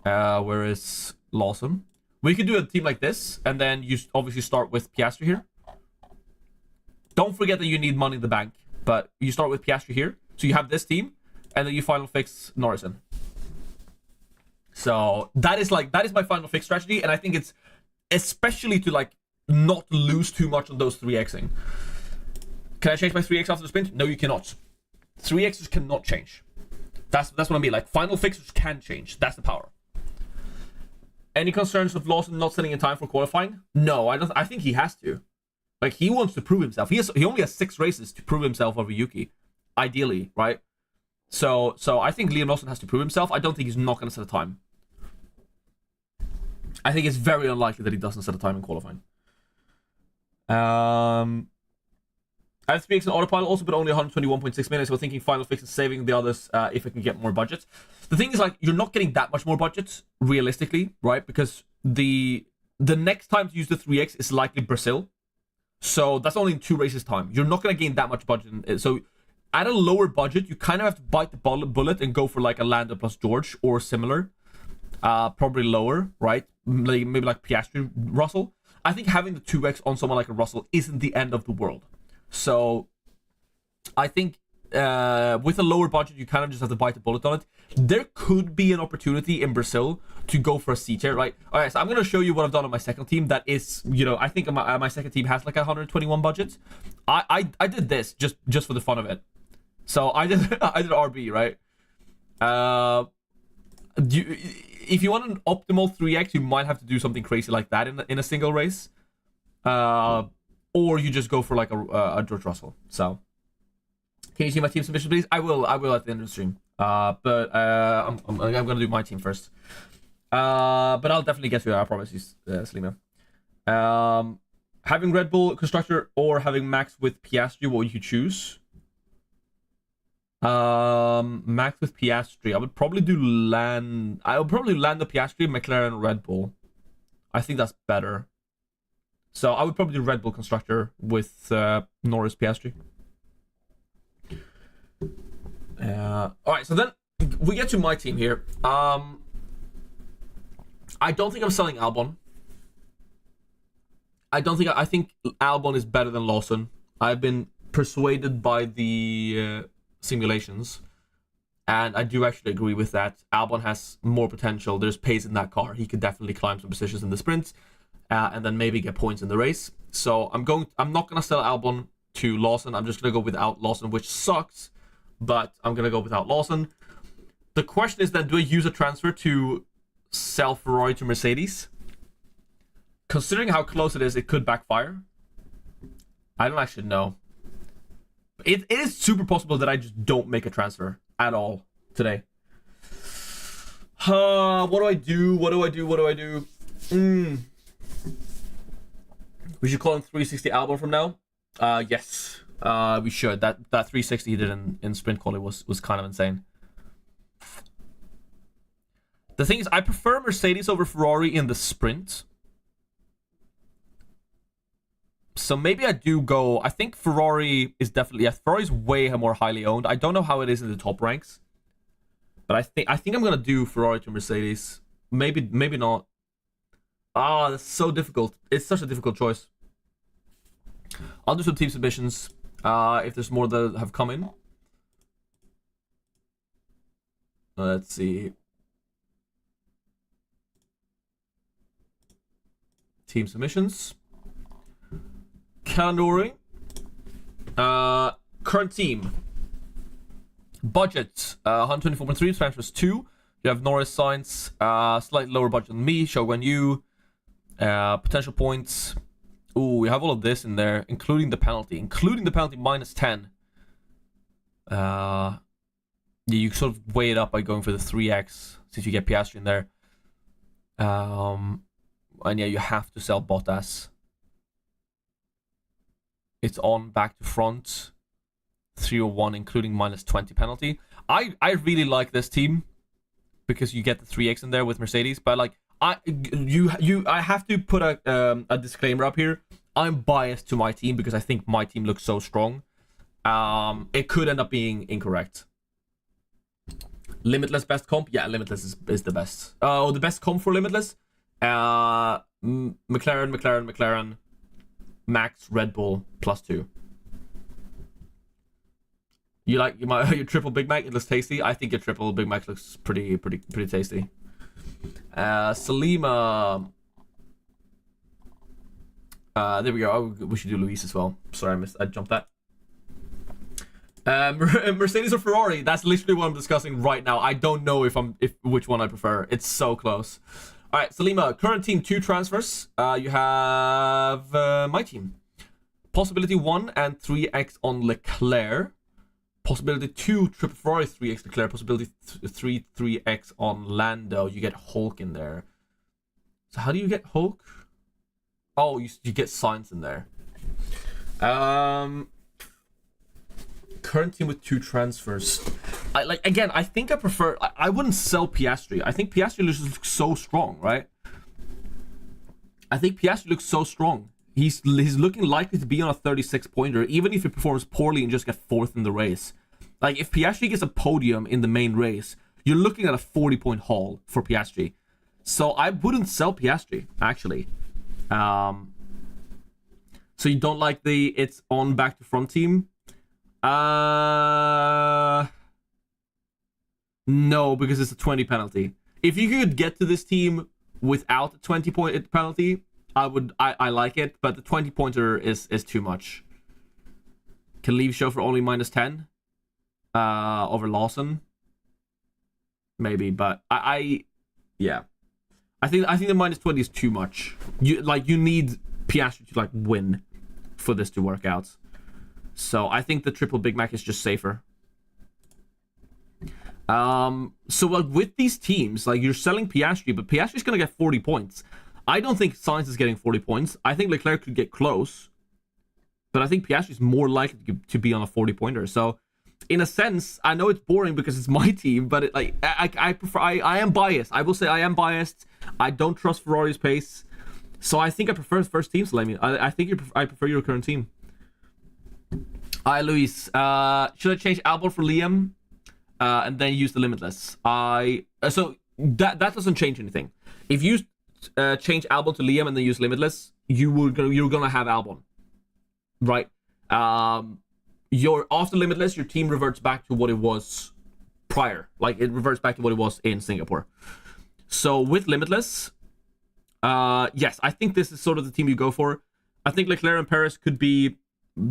Where is Lawson? We could do a team like this, and then you obviously start with Piastri here. Don't forget that you need money in the bank, but you start with Piastri here. So you have this team, and then you final fix Norrison. So that is my final fix strategy, and I think it's especially to like not lose too much on those 3xing. Can I change my 3x after the sprint? No, you cannot. 3x's cannot change. That's what I mean. Like, final fixtures can change. That's the power. Any concerns with Lawson not setting in time for qualifying? No, I don't. I think he has to. Like, he wants to prove himself. He only has 6 races to prove himself over Yuki, ideally, right? So I think Liam Lawson has to prove himself. I don't think he's not going to set a time. I think it's very unlikely that he doesn't set a time in qualifying. I have 3x on autopilot also, but only 121.6 minutes. So thinking final fix is saving the others if I can get more budget. The thing is, like, you're not getting that much more budget, realistically, right? Because the next time to use the 3x is likely Brazil. So that's only in 2 races time. You're not going to gain that much budget. So at a lower budget, you kind of have to bite the bullet and go for like a Lando plus George or similar. Probably lower, right? Maybe like Piastri, Russell. I think having the 2x on someone like a Russell isn't the end of the world. So I think with a lower budget, you kind of just have to bite the bullet on it. There could be an opportunity in Brazil to go for a C tier, right? All right, so I'm going to show you what I've done on my second team. That is, I think my second team has like 121 budget. I did this just for the fun of it. So I did RB, right? If you want an optimal 3x, you might have to do something crazy like that in a single race. Or you just go for like a George Russell. So, can you see my team submission, please? I will at the end of the stream. But I'm gonna do my team first. But I'll definitely get to it. I promise you, Selima. Having Red Bull constructor or having Max with Piastri, what would you choose? Max with Piastri. I would probably do I would probably land the Piastri, McLaren, Red Bull. I think that's better. So I would probably do Red Bull constructor with Norris, Piastri. All right, so then we get to my team here. I don't think I'm selling Albon. I think Albon is better than Lawson. I've been persuaded by the simulations, and I do actually agree with that. Albon has more potential. There's pace in that car. He could definitely climb some positions in the sprint, and then maybe get points in the race. So I'm not gonna sell Albon to Lawson. I'm just gonna go without Lawson, which sucks, but I'm gonna go without Lawson. The question is then, do I use a transfer to sell Ferrari to Mercedes? Considering how close it is, it could backfire. I don't actually know. It is super possible that I just don't make a transfer at all today. What do I do? We should call him 360 Albon from now. Yes, we should. That 360 he did in sprint quality was kind of insane. The thing is, I prefer Mercedes over Ferrari in the sprint. So maybe I do go. I think Ferrari is definitely, yeah, Ferrari's way more highly owned. I don't know how it is in the top ranks, but I think I'm gonna do Ferrari to Mercedes. Maybe not. That's so difficult. It's such a difficult choice. I'll do some team submissions if there's more that have come in. Let's see. Team submissions. Calendaring. Current team. Budget. 124.3. Transfers 2. You have Norris, Sainz. Slightly lower budget than me. Shogun Yu. Potential points. Ooh, we have all of this in there, including the penalty. Minus 10. Yeah, you sort of weigh it up by going for the 3x, since you get Piastri in there. And yeah, you have to sell Bottas. It's on back to front. 301, including minus 20 penalty. I really like this team because you get the 3x in there with Mercedes, but like I have to put a disclaimer up here. I'm biased to my team because I think my team looks so strong. It could end up being incorrect. Limitless best comp? Yeah, Limitless is the best. Oh, the best comp for Limitless? McLaren, Max, Red Bull, +2. You like your triple Big Mac? It looks tasty. I think your triple Big Mac looks pretty tasty. Selima. There we go. Oh, we should do Luis as well. Sorry, I jumped that. Mercedes or Ferrari? That's literally what I'm discussing right now. I don't know if which one I prefer. It's so close. All right, Salima, current team 2 transfers. You have my team. Possibility 1 and 3x on Leclerc. Possibility 2 triple Ferrari 3x Leclerc. Possibility 3 3x on Lando. You get Hulk in there. So how do you get Hulk? Oh, you get Sainz in there. Current team with 2 transfers. I think I prefer. I wouldn't sell Piastri. I think Piastri looks so strong, right? I think Piastri looks so strong. He's looking likely to be on a 36 pointer, even if he performs poorly and just get 4th in the race. Like if Piastri gets a podium in the main race, you're looking at a 40-point haul for Piastri. So I wouldn't sell Piastri actually. So you don't like the it's on back to front team? No, because it's a 20 penalty. If you could get to this team without a 20-point penalty, I like it, but the 20-pointer is too much. Can leave show for only -10 over Lawson. Maybe, but yeah. I think the -20 is too much. You need Piastri to win for this to work out. So I think the triple Big Mac is just safer. So with these teams, you're selling Piastri, but Piastri's gonna get 40 points. I don't think Sainz is getting 40 points. I think Leclerc could get close, but I think Piastri's more likely to be on a 40-pointer. So, in a sense, I know it's boring because it's my team, but I prefer. I am biased. I will say I am biased. I don't trust Ferrari's pace, so I think I prefer first team. Salami. I think I prefer your current team. Hi, Luis. Should I change Albon for Liam, and then use the Limitless? So that doesn't change anything. If you change Albon to Liam and then use Limitless, you're gonna have Albon, right? You're after Limitless, your team reverts back to what it was prior. It reverts back to what it was in Singapore. So with Limitless, yes, I think this is sort of the team you go for. I think Leclerc and Perez could be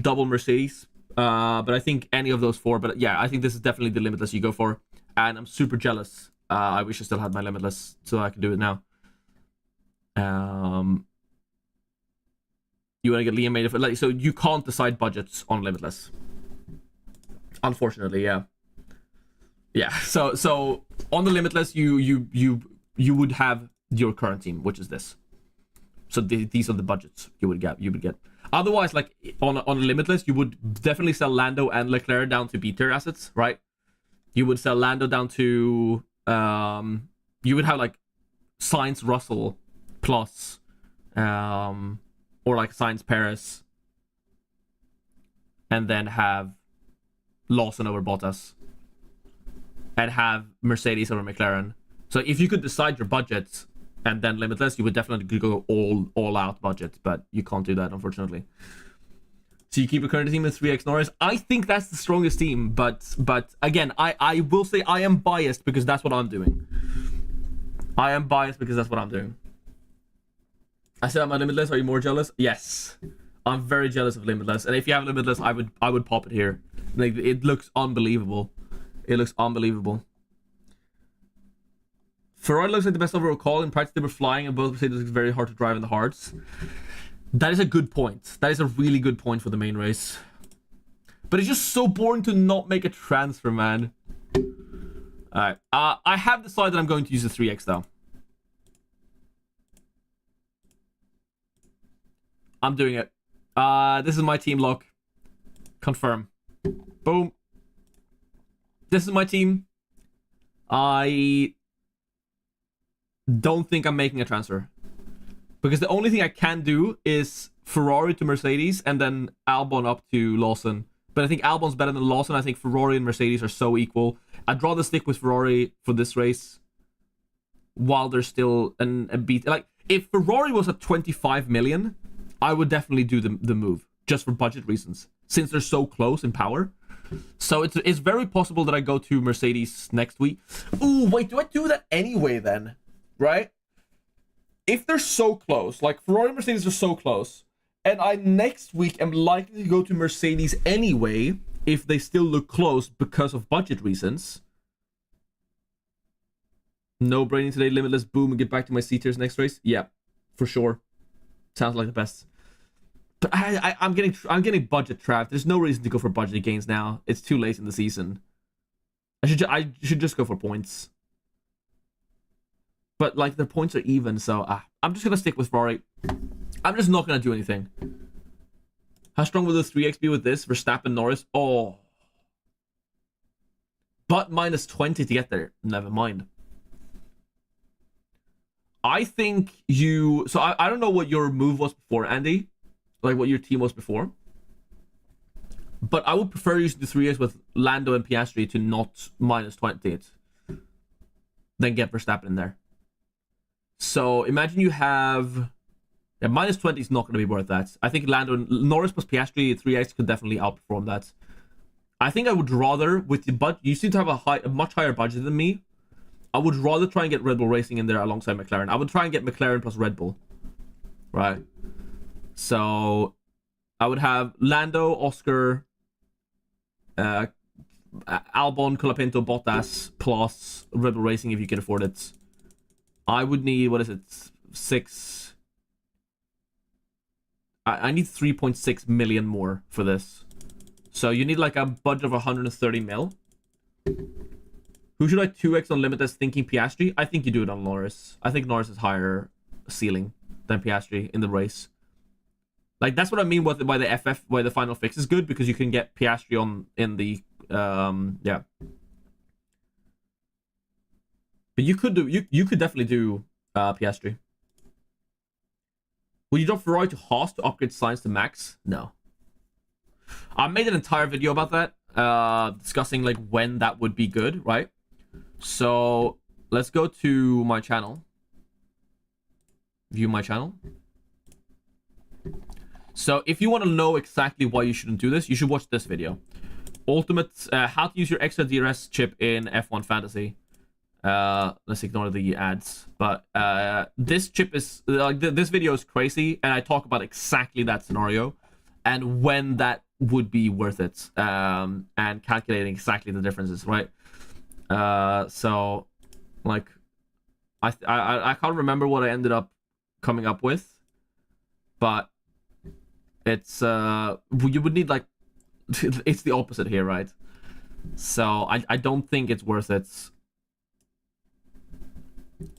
double Mercedes, but I think any of those 4. But yeah, I think this is definitely the Limitless you go for, and I'm super jealous. I wish I still had my Limitless so I can do it now. You want to get Liam made of so you can't decide budgets on Limitless. Unfortunately, yeah. So on the Limitless, you would have your current team, which is this. So these are the budgets you would get. Otherwise, on Limitless, you would definitely sell Lando and Leclerc down to B-tier assets, right? You would sell Lando down to you would have Sainz, Russell plus or Sainz, Perez, and then have Lawson over Bottas and have Mercedes over McLaren. So if you could decide your budget and then Limitless, you would definitely go all out budget, but you can't do that, unfortunately. So you keep a current team with 3x Norris. I think that's the strongest team, but again, I will say I am biased because that's what I'm doing. I said I'm a Limitless. Are you more jealous? Yes, I'm very jealous of Limitless. And if you have Limitless, I would pop it here. It looks unbelievable. Ferrari looks like the best overall call. In practice, they were flying, and both Mercedes looks very hard to drive in the hards. That is a good point. That is a really good point for the main race. But it's just so boring to not make a transfer, man. Alright. I have decided I'm going to use the 3x, though. I'm doing it. This is my team lock. Confirm. Boom. This is my team. I don't think I'm making a transfer. Because the only thing I can do is Ferrari to Mercedes and then Albon up to Lawson. But I think Albon's better than Lawson. I think Ferrari and Mercedes are so equal. I'd rather stick with Ferrari for this race while there's still a beat. If Ferrari was at 25 million, I would definitely do the move just for budget reasons, since they're so close in power. So it's very possible that I go to Mercedes next week. Ooh, wait, do I do that anyway then? Right? If they're so close, Ferrari and Mercedes are so close, and I next week am likely to go to Mercedes anyway, if they still look close because of budget reasons. No braining today, Limitless, boom, and get back to my C tiers next race. Yeah, for sure. Sounds like the best. But I'm getting budget trapped. There's no reason to go for budget gains now. It's too late in the season. I should just go for points. But like the points are even, so I'm just gonna stick with Ferrari. I'm just not gonna do anything. How strong will the 3x be with this? Verstappen, Norris? Oh. But minus 20 to get there. Never mind. I think you... So I don't know what your move was before, Andy. Like what your team was before. But I would prefer using the 3x with Lando and Piastri to not minus 20 it. Then get Verstappen in there. So imagine you have... Yeah, minus 20 is not going to be worth that. I think Lando and Norris plus Piastri 3x could definitely outperform that. I think I would rather, with the budget, you seem to have a much higher budget than me. I would rather try and get Red Bull Racing in there alongside McLaren. I would try and get McLaren plus Red Bull. Right. So I would have Lando, Oscar, Albon, Colapinto, Bottas plus Red Bull Racing if you can afford it. I would need, what is it, 6... I need 3.6 million more for this. So you need like a budget of 130 mil. Who should I 2x on Limitless thinking Piastri? I think you do it on Norris. I think Norris is higher ceiling than Piastri in the race. Like that's what I mean by the FF, why the final fix is good, because you can get Piastri on in the yeah. But you could do you could definitely do Piastri. Would you drop Ferrari to Haas to upgrade Science to Max? No. I made an entire video about that, discussing like when that would be good, right? So let's go to my channel. View my channel. So if you want to know exactly why you shouldn't do this, you should watch this video. Ultimate, how to use your extra DRS chip in F1 Fantasy. Let's ignore the ads, but this chip is like this video is crazy, and I talk about exactly that scenario and when that would be worth it, and calculating exactly the differences, right? So like I can't remember what I ended up coming up with, but it's you would need like it's the opposite here, right? So I don't think it's worth it.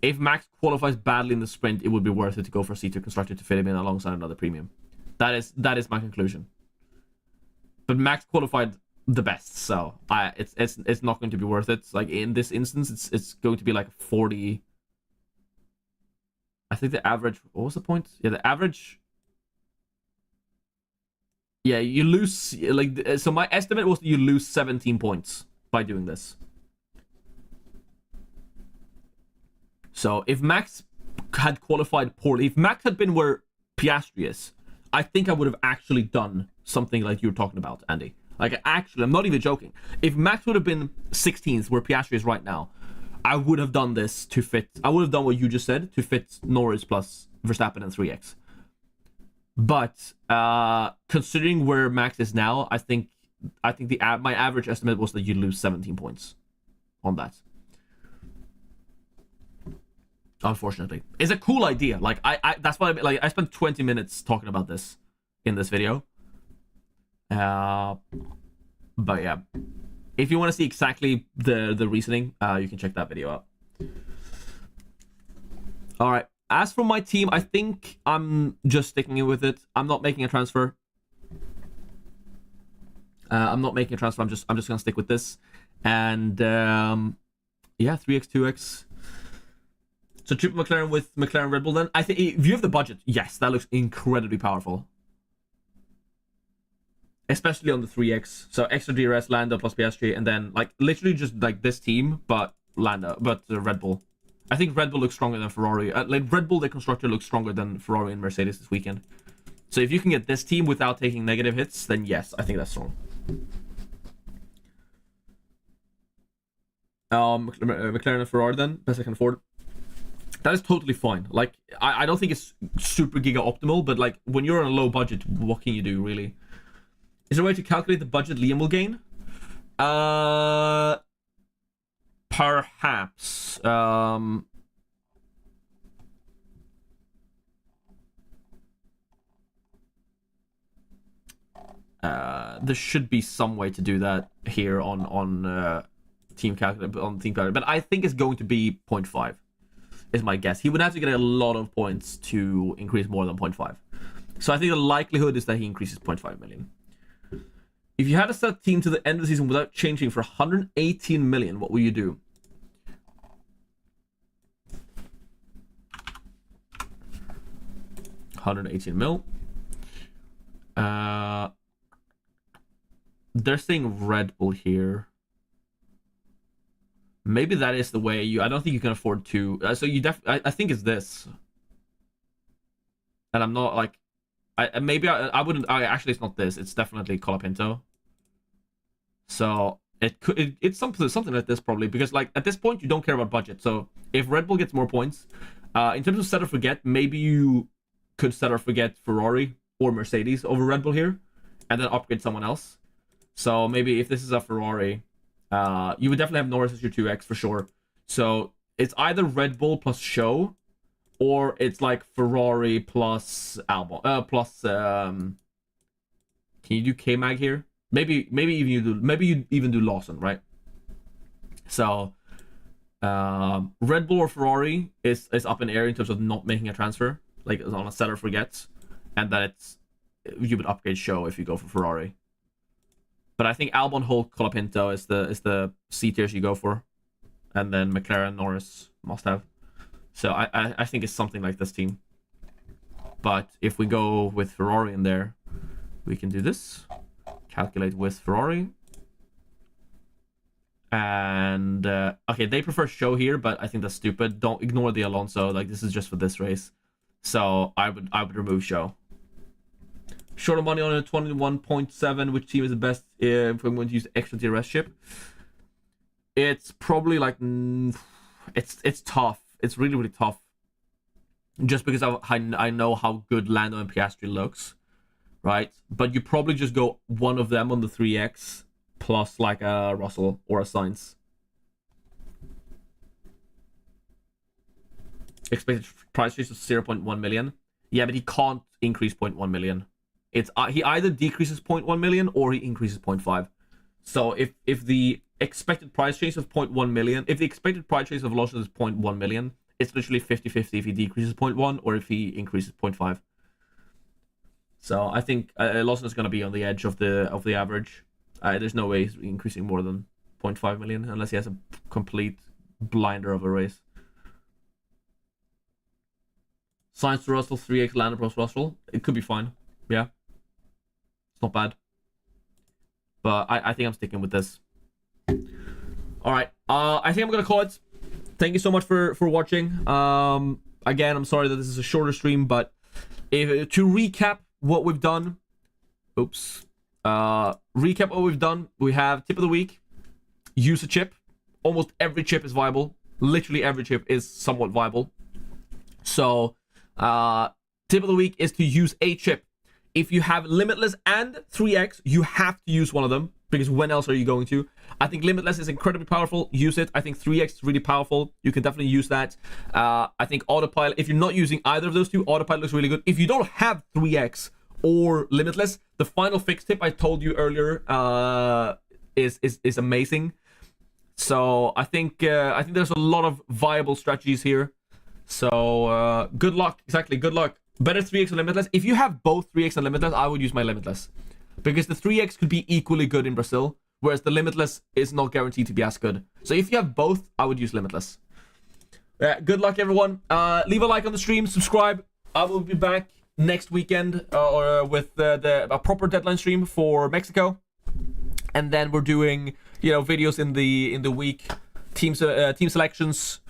If Max qualifies badly in the sprint, it would be worth it to go for a C2 constructor to fit him in alongside another premium. That is my conclusion. But Max qualified the best, so it's not going to be worth it. Like in this instance, it's going to be like 40. I think the average. What was the point? Yeah, the average. Yeah, you lose like so. My estimate was that you lose 17 points by doing this. So if Max had qualified poorly, if Max had been where Piastri is, I think I would have actually done something like you were talking about, Andy. Like actually, I'm not even joking. If Max would have been 16th where Piastri is right now, I would have done this to fit. I would have done what you just said to fit Norris plus Verstappen and 3x. But considering where Max is now, I think my average estimate was that you lose 17 points on that. Unfortunately, it's a cool idea. Like that's why I spent 20 minutes talking about this in this video. But yeah, if you want to see exactly the reasoning, you can check that video out. All right. As for my team, I think I'm just sticking with it. I'm not making a transfer. I'm just gonna stick with this, and yeah, 3x 2x. So triple McLaren with McLaren Red Bull then. I think if you have the budget, yes, that looks incredibly powerful. Especially on the 3x. So extra DRS, Lando plus Piastri, and then like literally just like this team, but Red Bull. I think Red Bull looks stronger than Ferrari. Like Red Bull, the constructor, looks stronger than Ferrari and Mercedes this weekend. So if you can get this team without taking negative hits, then yes, I think that's strong. McLaren and Ferrari then, best I can afford. That is totally fine. Like, I don't think it's super giga optimal, but like when you're on a low budget, what can you do really? Is there a way to calculate the budget Liam will gain? Perhaps. There should be some way to do that here on team calculator, but I think it's going to be 0.5 is my guess. He would have to get a lot of points to increase more than 0.5. So I think the likelihood is that he increases 0.5 million. If you had to set team to the end of the season without changing for 118 million, what will you do? $118 mil. They're saying Red Bull here. Maybe that is the way you... I don't think you can afford to... so you I think it's this. And I'm not like... I wouldn't... actually, it's not this. It's definitely Colapinto. So it's something like this probably. Because like at this point, you don't care about budget. So if Red Bull gets more points... in terms of set or forget, maybe you could set or forget Ferrari or Mercedes over Red Bull here. And then upgrade someone else. So maybe if this is a Ferrari, you would definitely have Norris as your 2x for sure. So it's either Red Bull plus Show, or it's like Ferrari plus Albon, can you do K-Mag here? Maybe you even do Lawson, right? So Red Bull or Ferrari is up in air in terms of not making a transfer, like on a set or forget, and that you would upgrade Show if you go for Ferrari. But I think Albon, Hulk, Colapinto is the C tiers you go for, and then McLaren, Norris must have. So I think it's something like this team. But if we go with Ferrari in there, we can do this. Calculate with Ferrari. And okay, they prefer Show here, but I think that's stupid. Don't ignore the Alonso. Like this is just for this race. So I would remove Show. Short of money on a 21.7. Which team is the best if I'm going to use extra tier rest ship? It's probably like it's tough. It's really tough. Just because I know how good Lando and Piastri looks, right? But you probably just go one of them on the 3x plus like a Russell or a Sainz. Expected price raise of 0.1 million. Yeah, but he can't increase 0.1 million. It's he either decreases 0.1 million or he increases 0.5. So if the expected price change of 0.1 million, if the expected price change of Lawson is 0.1 million, it's literally 50-50 if he decreases 0.1 or if he increases 0.5. So I think Lawson is going to be on the edge of the average. There's no way he's increasing more than 0.5 million unless he has a complete blinder of a race. Sainz to Russell, 3x Lando plus Russell. It could be fine. Yeah. It's not bad. But I think I'm sticking with this. Alright. I think I'm going to call it. Thank you so much for watching. Again, I'm sorry that this is a shorter stream, but to recap what we've done. Recap what we've done. We have tip of the week. Use a chip. Almost every chip is viable. Literally every chip is somewhat viable. So, tip of the week is to use a chip. If you have Limitless and 3x, you have to use one of them, because when else are you going to? I think Limitless is incredibly powerful. Use it. I think 3x is really powerful. You can definitely use that. I think Autopilot, if you're not using either of those two, Autopilot looks really good. If you don't have 3x or Limitless, the final fix tip I told you earlier is amazing. So I think there's a lot of viable strategies here. So good luck. Exactly, good luck. Better 3x and Limitless. If you have both 3x and Limitless, I would use my Limitless. Because the 3x could be equally good in Brazil, whereas the Limitless is not guaranteed to be as good. So if you have both, I would use Limitless. Good luck, everyone. Leave a like on the stream, subscribe. I will be back next weekend with a proper deadline stream for Mexico. And then we're doing, videos in the week, team selections,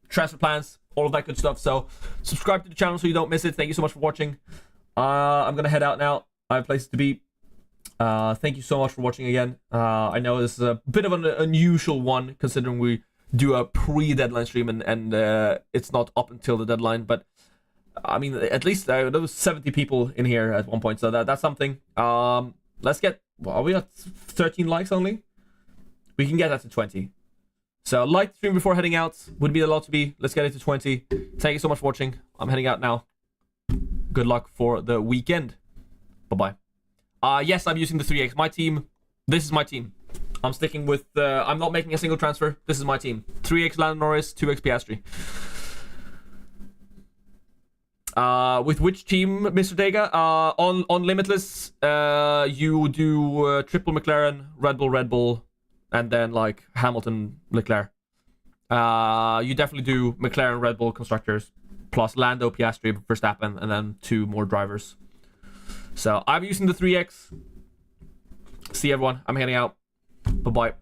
transfer plans, all of that good stuff. So subscribe to the channel so you don't miss it. Thank you so much for watching. I'm gonna head out now. I have places to be. Thank you so much for watching again. I know this is a bit of an unusual one considering we do a pre-deadline stream and it's not up until the deadline, but I mean, at least there was 70 people in here at one point, so that's something. Let's get. Well, are we at 13 likes only? We can get that to 20. So like the stream before heading out. Would be a lot to be. Let's get it to 20. Thank you so much for watching. I'm heading out now. Good luck for the weekend. Bye-bye. Yes, I'm using the 3x. My team. This is my team. I'm sticking with... I'm not making a single transfer. This is my team. 3x Lando Norris, 2x Piastri. With which team, Mr. Dega? On Limitless, you do triple McLaren, Red Bull, and then like Hamilton, Leclerc. You definitely do McLaren, Red Bull constructors, plus Lando, Piastri, Verstappen, and then 2 more drivers. So I'm using the 3x. See everyone. I'm heading out. Bye-bye.